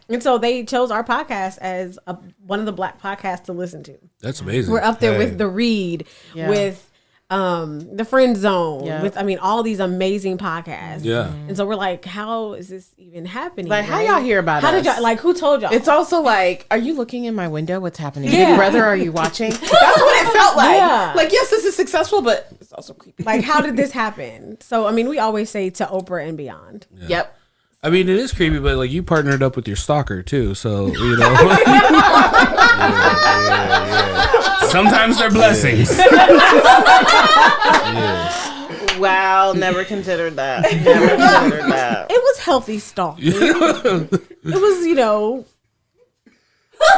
And so they chose our podcast as one of the black podcasts to listen to. That's amazing. We're up there with The Read, with The Friend Zone, with all these amazing podcasts. Yeah. And so we're like, how is this even happening? Like, how y'all hear about How us? did y'all, like, who told y'all? It's also like, are you looking in my window? What's happening? Yeah. Big Brother, are you watching? That's what it felt like. Yeah. Like, yes, this is successful, but it's also creepy. like, how did this happen? So, I mean, we always say to Oprah and beyond. Yeah. Yep. I mean, it is creepy, but like you partnered up with your stalker too, so you know. Sometimes they're blessings. Wow, never considered that. Never considered that. It was healthy stalking. It was,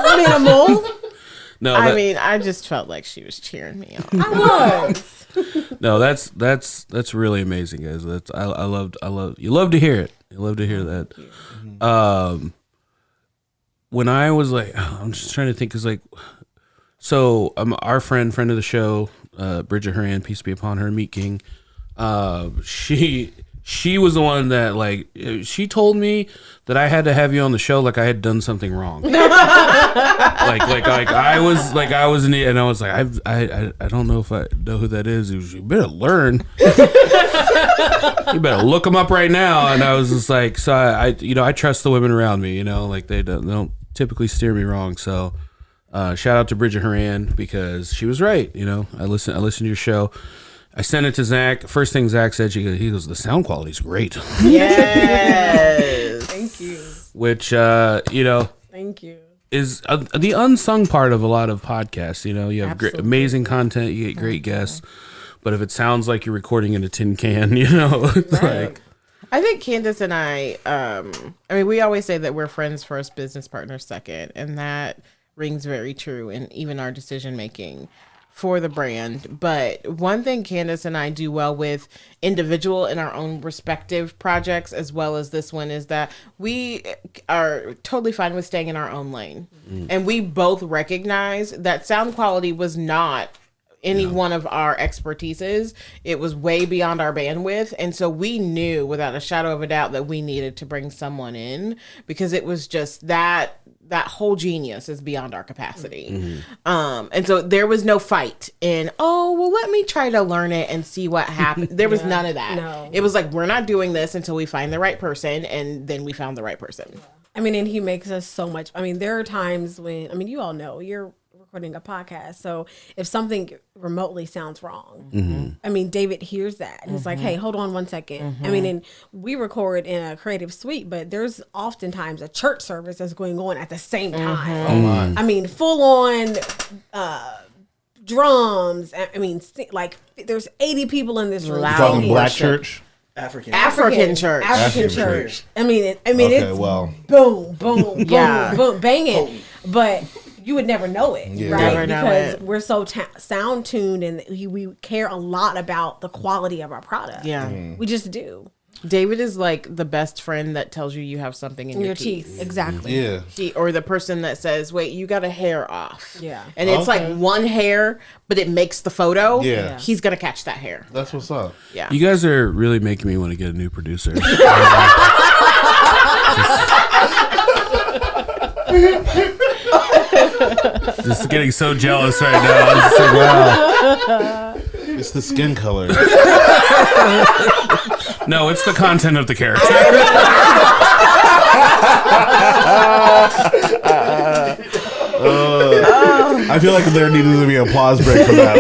minimal. No, I mean, I just felt like she was cheering me on. I was. No, that's really amazing, guys. You love to hear it. You love to hear that. When I was like, I'm just trying to think, cause like, so our friend of the show, Bridget Horan, peace be upon her, Meat King. She was the one that like she told me that I had to have you on the show like I had done something wrong. like I was in it, and I was like I don't know if I know who that is. You better learn. You better look them up right now. And I was just like, so I trust the women around me. Like they don't typically steer me wrong. So shout out to Bridget Horan because she was right. I listened to your show. I sent it to Zach. First thing Zach said, he goes, the sound quality's great. Yes. Thank you. Which, Thank you. is the unsung part of a lot of podcasts. You have great, amazing content. You get great guests. But if it sounds like you're recording in a tin can, it's like... I think Candace and I mean, we always say that we're friends first, business partners second. And that rings very true in even our decision making. for the brand. But one thing Candace and I do well with individual in our own respective projects, as well as this one, is that we are totally fine with staying in our own lane. And we both recognize that sound quality was not any one of our expertises. It was way beyond our bandwidth. And so we knew without a shadow of a doubt that we needed to bring someone in, because it was just that whole genius is beyond our capacity. And so there was no fight in, let me try to learn it and see what happens. There was none of that. No. It was like, we're not doing this until we find the right person. And then we found the right person. I mean, and he makes us so much. I mean, there are times when, I mean, you all know you're recording a podcast. So if something remotely sounds wrong, I mean, David hears that and he's like, hey, hold on 1 second. I mean, and we record in a creative suite, but there's oftentimes a church service that's going on at the same time. I mean, full on drums. I mean, like there's 80 people in this room. Talking black church? African church. I mean, Okay, it's well. boom, boom, Yeah. boom, boom, banging. But you would never know it, Yeah. right? Never know Because it. we're so sound tuned, and we care a lot about the quality of our product. Yeah. We just do. David is like the best friend that tells you have something in Your teeth, exactly. Yeah. Or the person that says, wait, you got a hair off. Yeah. And it's like one hair, but it makes the photo. Yeah. He's going to catch that hair. That's what's up. Yeah. You guys are really making me want to get a new producer. Just getting so jealous right now. I'm just like, wow. It's the skin color. No, it's the content of the character. I feel like there needed to be an applause break for that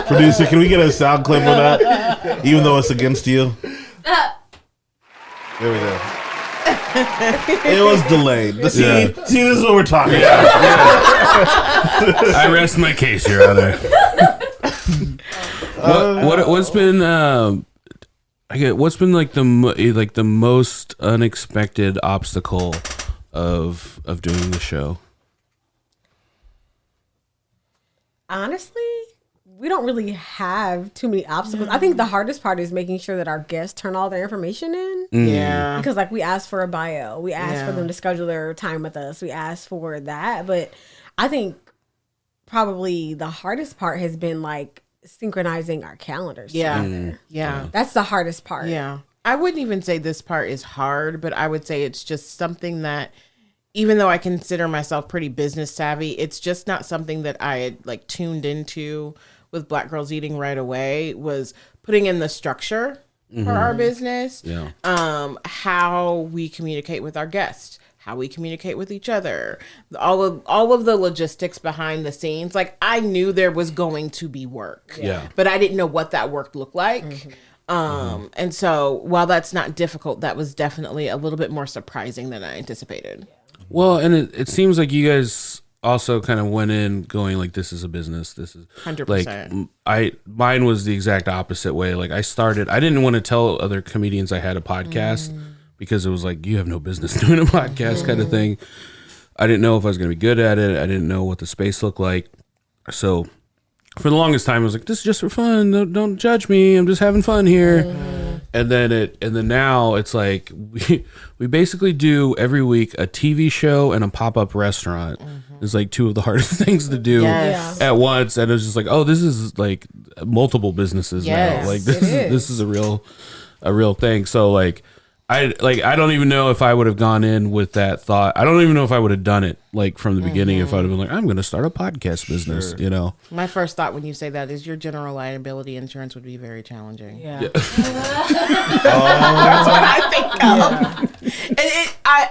one. Producer, can we get a sound clip of that? Even though it's against you. There we go. It was delayed. See, this is what we're talking about. I rest my case, Your Honor. What's been like the most unexpected obstacle of doing the show? Honestly, we don't really have too many obstacles. I think the hardest part is making sure that our guests turn all their information in. Yeah. Because like we ask for a bio, we ask for them to schedule their time with us, we ask for that. But I think probably the hardest part has been like synchronizing our calendars. Yeah. Yeah. That's the hardest part. Yeah. I wouldn't even say this part is hard, but I would say it's just something that, even though I consider myself pretty business savvy, it's just not something that I had like tuned into with Black Girls Eating right away, was putting in the structure for our business. Yeah. How we communicate with our guests, how we communicate with each other, all of the logistics behind the scenes. Like, I knew there was going to be work, but I didn't know what that work looked like. And so while that's not difficult, that was definitely a little bit more surprising than I anticipated. Well, and it seems like you guys also kind of went in going like, this is a business. This is 100%. Like mine was the exact opposite way. Like I didn't want to tell other comedians I had a podcast because it was like, you have no business doing a podcast kind of thing. I didn't know if I was going to be good at it. I didn't know what the space looked like. So for the longest time, I was like, this is just for fun. Don't judge me. I'm just having fun here. And then now it's like we basically do every week a TV show and a pop-up restaurant. It's like two of the hardest things to do at once. And it was just like, oh, this is like multiple businesses now. Like this is a real thing. So like I don't even know if I would have gone in with that thought. I don't even know if I would have done it like from the beginning if I would have been like, I'm going to start a podcast business, you know. My first thought when you say that is your general liability insurance would be very challenging. Yeah. That's what I think of. And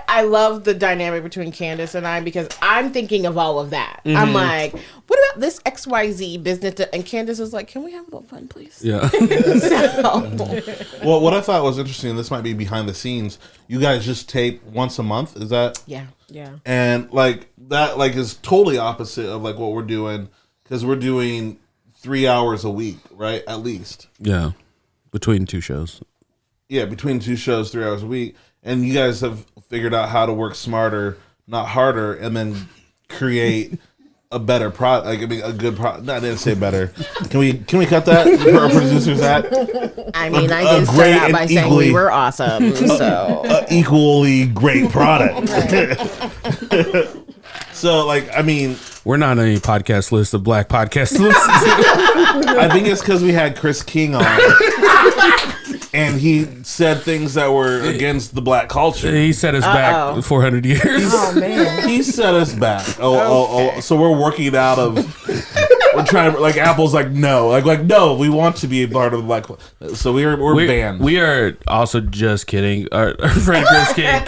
I love the dynamic between Candace and I, because I'm thinking of all of that. I'm like, what about this XYZ business? And Candace is like, can we have a little fun, please? Yeah. Well, what I thought was interesting, this might be behind the scenes, you guys just tape once a month, is that? Yeah. And like that is totally opposite of like what we're doing, because we're doing 3 hours a week, right? At least. Yeah. Between two shows. Yeah, between two shows, 3 hours a week. And you guys have figured out how to work smarter, not harder, and then create a better product. Like, I mean, a good product. No, I didn't say better. Can we cut that? Our producers at. I mean, I did start out by saying we were awesome. So equally great product. So, like, I mean, we're not on any podcast list of black podcast lists. I think it's because we had Chris King on. And he said things that were against the black culture. He set us back 400 years. Oh man, he set us back. So we're working it out of. We're trying to, like, Apple's like no, like no, we want to be a part of the black. So we're banned. We are also just kidding. Our friend Chris King.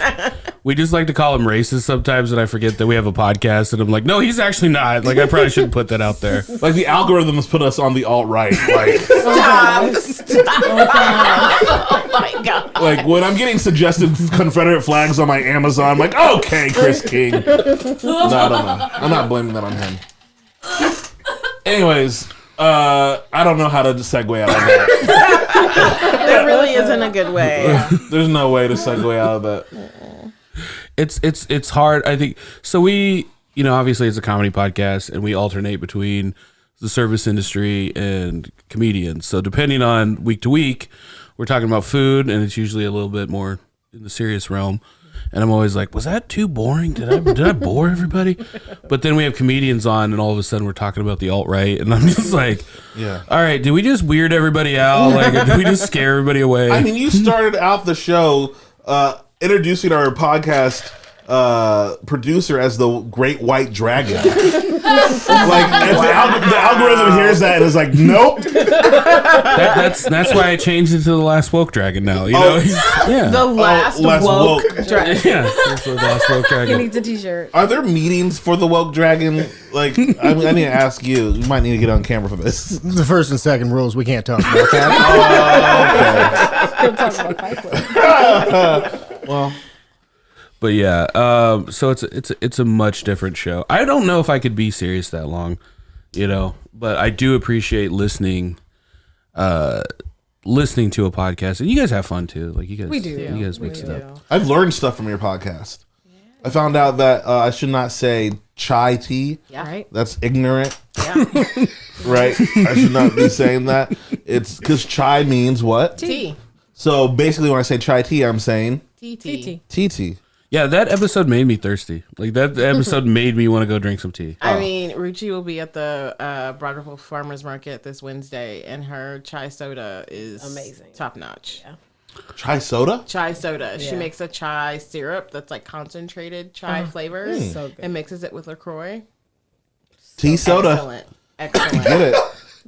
We just like to call him racist sometimes, and I forget that we have a podcast. And I'm like, no, he's actually not. Like, I probably shouldn't put that out there. Like, the algorithm has put us on the alt-right. Like, stop. Oh my god! Like, when I'm getting suggested Confederate flags on my Amazon, I'm like, okay, Chris King. No, I don't know. I'm not blaming that on him. Anyways, I don't know how to segue out of that. There really isn't a good way. There's no way to segue out of that. It's hard, I think. So we, obviously it's a comedy podcast, and we alternate between the service industry and comedians. So depending on week to week, we're talking about food, and it's usually a little bit more in the serious realm. And I'm always like, was that too boring? Did I bore everybody? But then we have comedians on, and all of a sudden we're talking about the alt-right, and I'm just like, yeah. All right, did we just weird everybody out? Like, did we just scare everybody away? I mean, you started out the show introducing our podcast producer as the Great White Dragon. Like, if the algorithm hears that and is like, nope. That's why I changed it to the last woke dragon now. The last woke dragon. Yeah, that's the last woke dragon. he needs a t-shirt. Are there meetings for the woke dragon? Like, I need to ask you. You might need to get on camera for this. The first and second rules, we can't talk about that. We'll talk about Fight Club. Well. But yeah, so it's a much different show. I don't know if I could be serious that long, but I do appreciate listening to a podcast, and you guys have fun too. Like, you guys, we do. You guys mix it up. I've learned stuff from your podcast. I found out that I should not say chai tea. Yeah. Right. That's ignorant. Yeah. Right. I should not be saying that. It's because chai means what? Tea. So basically, when I say chai tea, I'm saying Tea. tea. Yeah, that episode made me thirsty. Like, that episode made me want to go drink some tea. I mean, Ruchi will be at the Broadway Farmers Market this Wednesday, and her chai soda is amazing, top notch. Yeah. Chai soda? Chai soda. Yeah. She makes a chai syrup that's like concentrated chai flavors So good. and mixes it with LaCroix. Tea soda. Excellent. Get it.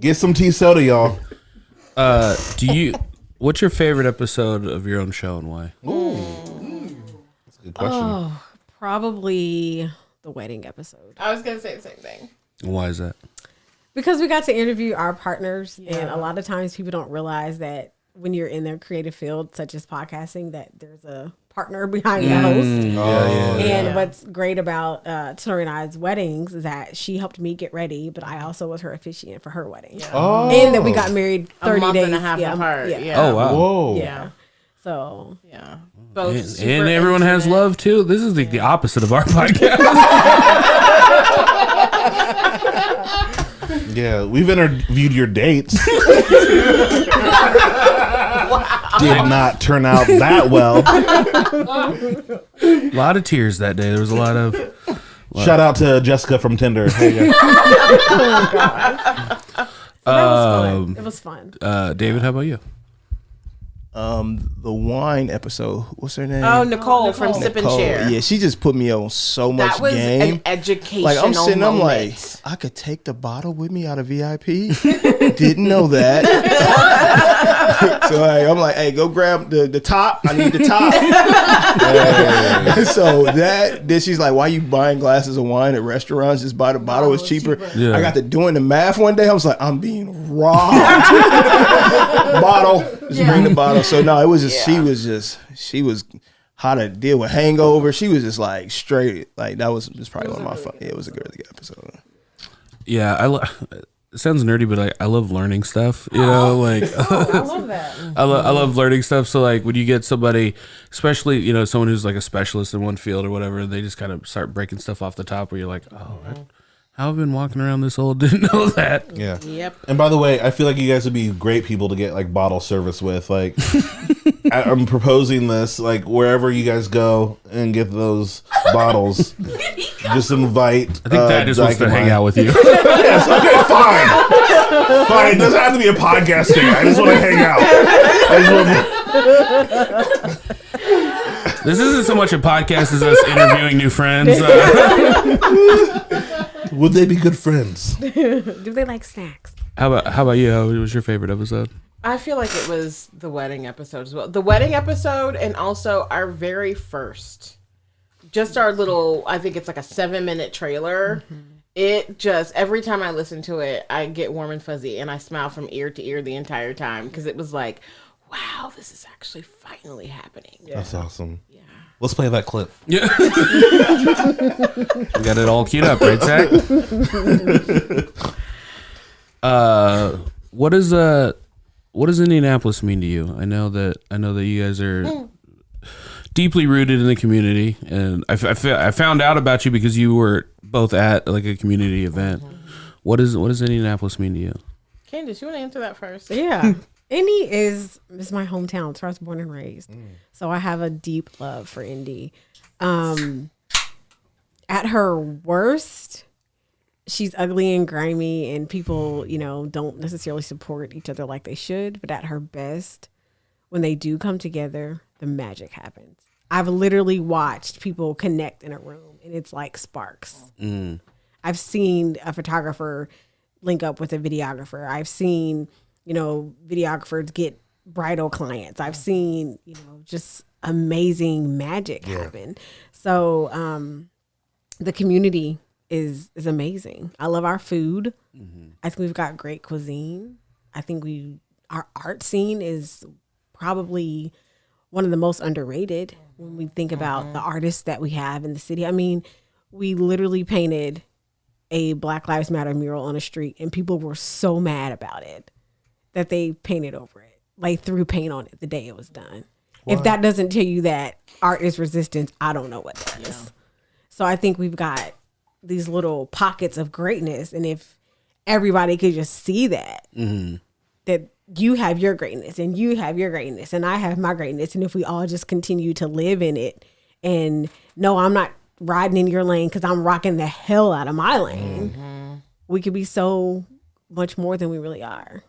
Get some tea soda, y'all. What's your favorite episode of your own show and why? That's a good question. Oh, probably the wedding episode. I was going to say the same thing. Why is that? Because we got to interview our partners, and a lot of times people don't realize that when you're in their creative field, such as podcasting, that there's a partner behind the host. And what's great about Tanorria and I's weddings is that she helped me get ready, but I also was her officiant for her wedding. Yeah. Oh. And then we got married 30 a month days and a half apart. Yeah. Oh, wow. Whoa. Yeah. So Yeah. Both And super everyone has intimate. love too. This is the opposite of our podcast. Yeah, we've interviewed your dates. Did not turn out that well. A lot of tears that day. There was a lot of. Shout out to Jessica from Tinder. Hey, it was fun. David, how about you? The wine episode. What's her name? Oh, Nicole from Sip and Nicole. Share. Yeah, she just put me on so much That was game. an educational Like, I'm sitting, I'm like, moment. I could take the bottle with me out of VIP. Didn't know that. So I'm like, hey, go grab the top. I need the top. So then she's like, why you buying glasses of wine at restaurants? Just buy the bottle. It's cheaper. Yeah. I got to doing the math one day. I was like, I'm being robbed. Bottle. Just bring the bottle. So no, it was just, she was how to deal with hangover. She was just like straight. Like, that was just probably one of my fun. Yeah, it was a really good episode. Yeah, it sounds nerdy, but I love learning stuff. You know, like I love that. I love learning stuff. So like when you get somebody, especially someone who's like a specialist in one field or whatever, they just kind of start breaking stuff off the top where you're like, oh, How I've been walking around this whole didn't know that. Yeah. Yep. And by the way, I feel like you guys would be great people to get like bottle service with. Like, I'm proposing this. Like, wherever you guys go and get those bottles, just invite. I think Dad just wants to hang out with you. Yes. Okay. Fine. Fine. It doesn't have to be a podcast thing. I just want to hang out. This isn't so much a podcast as us interviewing new friends. Would they be good friends? Do they like snacks? How about you? What was your favorite episode? I feel like it was the wedding episode as well. The wedding episode and also our very first. Just our little, I think it's like a 7-minute trailer. Mm-hmm. It just, every time I listen to it, I get warm and fuzzy and I smile from ear to ear the entire time because it was like, wow, this is actually finally happening. Yeah. That's awesome. Yeah. Let's play that clip. Yeah. Got it all queued up, right, Zach? What does Indianapolis mean to you? I know that you guys are deeply rooted in the community, and I found out about you because you were both at like a community event. What does Indianapolis mean to you? Candace, you want to answer that first? Yeah. Indy is my hometown. It's where I was born and raised. So I have a deep love for Indy. At her worst, she's ugly and grimy and people, don't necessarily support each other like they should. But at her best, when they do come together, the magic happens. I've literally watched people connect in a room and it's like sparks. I've seen a photographer link up with a videographer. I've seen videographers get bridal clients. I've seen, just amazing magic happen. So the community is amazing. I love our food. I think we've got great cuisine. I think our art scene is probably one of the most underrated when we think about the artists that we have in the city. I mean, we literally painted a Black Lives Matter mural on a street and people were so mad about it that they painted over it, like threw paint on it the day it was done. What? If that doesn't tell you that art is resistance, I don't know what does. Yeah. So I think we've got these little pockets of greatness. And if everybody could just see that, that you have your greatness and you have your greatness and I have my greatness. And if we all just continue to live in it and no, I'm not riding in your lane because I'm rocking the hell out of my lane, we could be so much more than we really are.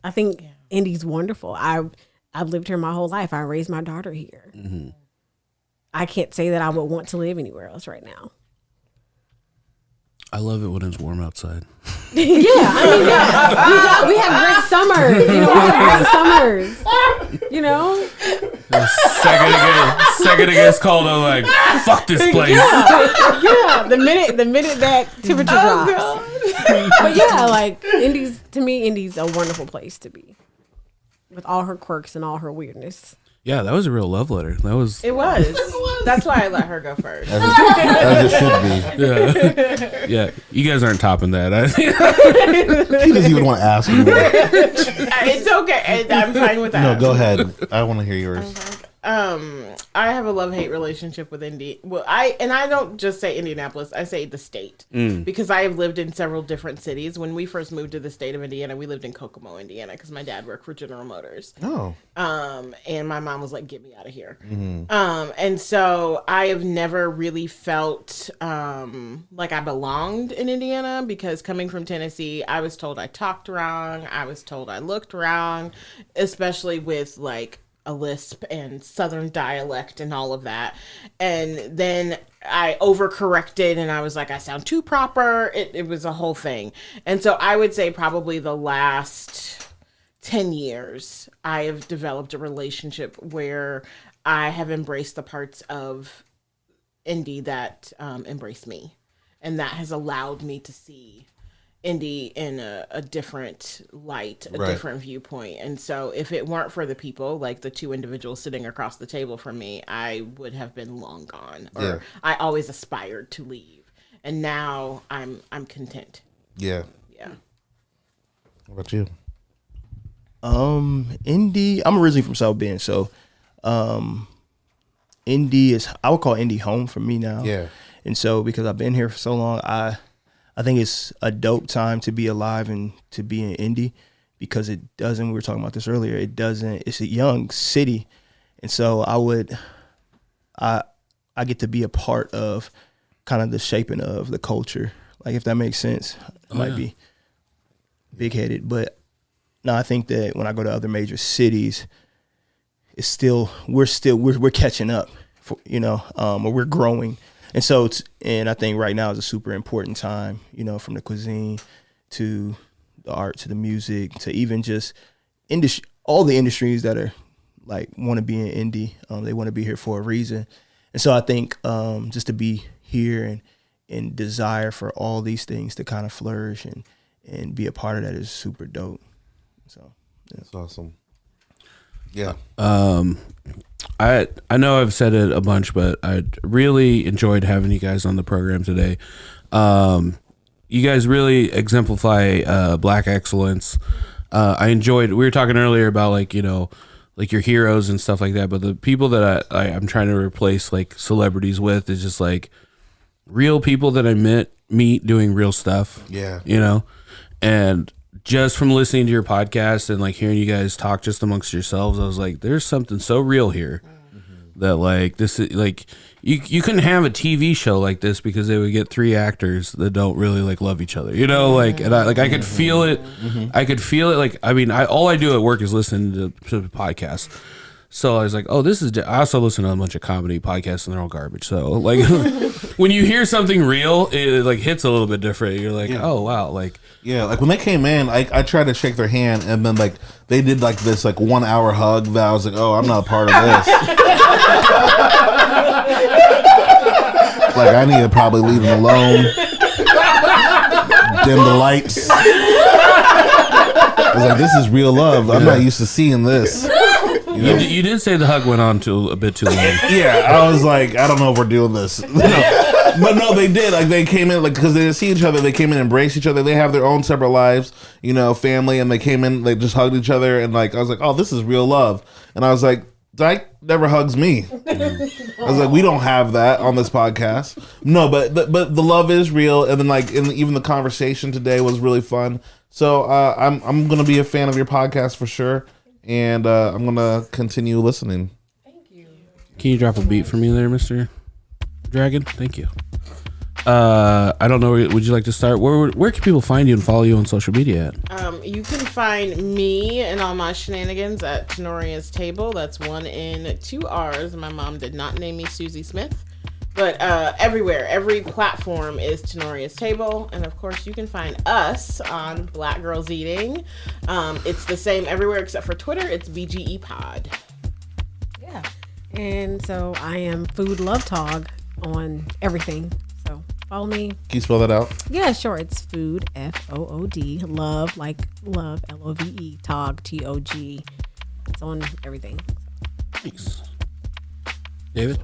I think Indy's wonderful. I've lived here my whole life. I raised my daughter here. I can't say that I would want to live anywhere else right now. I love it when it's warm outside. We have great summers. Second it gets cold, I'm like, fuck this place. Yeah. The minute that temperature drops. But yeah, like Indy's a wonderful place to be, with all her quirks and all her weirdness. Yeah, that was a real love letter. It was. That's why I let her go first. As it should be. Yeah. You guys aren't topping that. I think. He doesn't even want to ask me. It's okay. I'm fine with that. No, go ahead. I want to hear yours. I have a love-hate relationship with Indy. Well, I don't just say Indianapolis. I say the state because I have lived in several different cities. When we first moved to the state of Indiana, we lived in Kokomo, Indiana, because my dad worked for General Motors. Oh. And my mom was like, "Get me out of here." And so I have never really felt like I belonged in Indiana because coming from Tennessee, I was told I talked wrong. I was told I looked wrong, especially with like a lisp and Southern dialect and all of that. And then I overcorrected and I was like, I sound too proper. It was a whole thing. And so I would say probably the last 10 years, I have developed a relationship where I have embraced the parts of Indy that embrace me. And that has allowed me to see Indy in a different light, a different viewpoint. And so if it weren't for the people, like the two individuals sitting across the table from me, I would have been long gone. Or I always aspired to leave. And now I'm content. Yeah. Yeah. What about you? Indy, I'm originally from South Bend, so Indy I would call Indy home for me now. Yeah. And so because I've been here for so long, I think it's a dope time to be alive and to be in Indy, because it doesn't, we were talking about this earlier, it's a young city. And so I get to be a part of kind of the shaping of the culture. Like, if that makes sense. It might be big-headed, but no, I think that when I go to other major cities, it's still we're catching up, or we're growing. And so and I think right now is a super important time, from the cuisine to the art to the music to even just all the industries that are like want to be in Indy. They want to be here for a reason. And so I think just to be here and desire for all these things to kind of flourish and be a part of that is super dope. So yeah. That's awesome. Yeah. I know I've said it a bunch, but I really enjoyed having you guys on the program today. You guys really exemplify Black excellence. I enjoyed. We were talking earlier about like your heroes and stuff like that, but the people that I'm trying to replace like celebrities with is just like real people that I meet doing real stuff. Yeah. And just from listening to your podcast and like hearing you guys talk just amongst yourselves, I was like, there's something so real here that like this is like you couldn't have a TV show like this because they would get 3 actors that don't really like love each other, like, and I could feel it. I could feel it. Like, I mean, all I do at work is listen to podcasts. So I was like, oh, this is, I also listen to a bunch of comedy podcasts and they're all garbage. So like when you hear something real, it like hits a little bit different. You're like, oh wow. Like, yeah. Like when they came in, I tried to shake their hand and then like they did like this like 1 hour hug that I was like, oh, I'm not a part of this. Like I need to probably leave them alone. Dim the lights. I was like, this is real love. I'm not used to seeing this. You did say the hug went on to a bit too long. Yeah, I was like, I don't know if we're doing this. But no, they did. Like they came in, like because they didn't see each other. They came in, and embraced each other. They have their own separate lives, family, and they came in. They just hugged each other, and like I was like, oh, this is real love. And I was like, Dyke never hugs me. I was like, we don't have that on this podcast. No, but the love is real, and then like even the conversation today was really fun. So I'm gonna be a fan of your podcast for sure. And I'm gonna continue listening. Thank you. Can you drop a beat for me there, Mr. Dragon? Thank you. I don't know. Would you like to start? Where can people find you and follow you on social media at? You can find me and all my shenanigans at Tanorria's Table. That's 1 N 2 R's. My mom did not name me Susie Smith. But everywhere, every platform is Tanorria's Table. And of course, you can find us on Black Girls Eating. It's the same everywhere except for Twitter. It's BGE Pod. Yeah. And so I am Food Love Tog on everything. So follow me. Can you spell that out? Yeah, sure. It's Food, FOOD. Love, like love, LOVE. Tog, TOG. It's on everything. Thanks. David?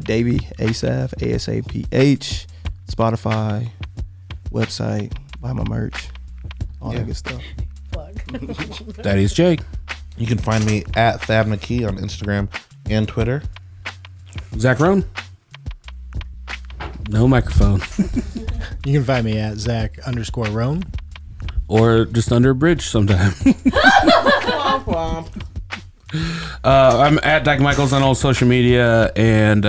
Davey, Asaph, ASAPH, Spotify, website, buy my merch, all that good stuff. Plug. Daddy's Jake. You can find me at Thad McKee on Instagram and Twitter. Zach Roan. No microphone. You can find me at Zach_Roan. Or just under a bridge sometime. Womp womp. I'm at Dyke Michaels on all social media, and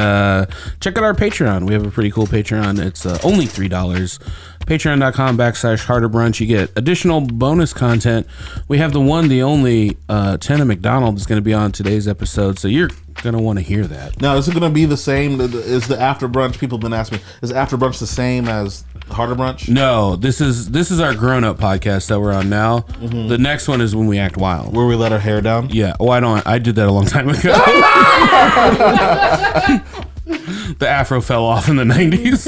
check out our Patreon. We have a pretty cool Patreon. It's only $3. Patreon.com/Harder Brunch. You get additional bonus content. We have the one, the only Tenna McDonald is going to be on today's episode, so you're going to want to hear that. Now, is it going to be the same? Is the After Brunch? People have been asking me, is After Brunch the same as Harder Brunch? No, this is our grown-up podcast that we're on now. Mm-hmm. The next one is When We Act Wild, where we let our hair down. Yeah. Oh, I did that a long time ago. The afro fell off in the 90s.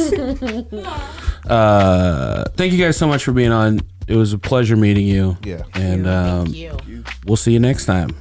Thank you guys so much for being on. It was a pleasure meeting you. Yeah. And Thank you. we'll see you next time.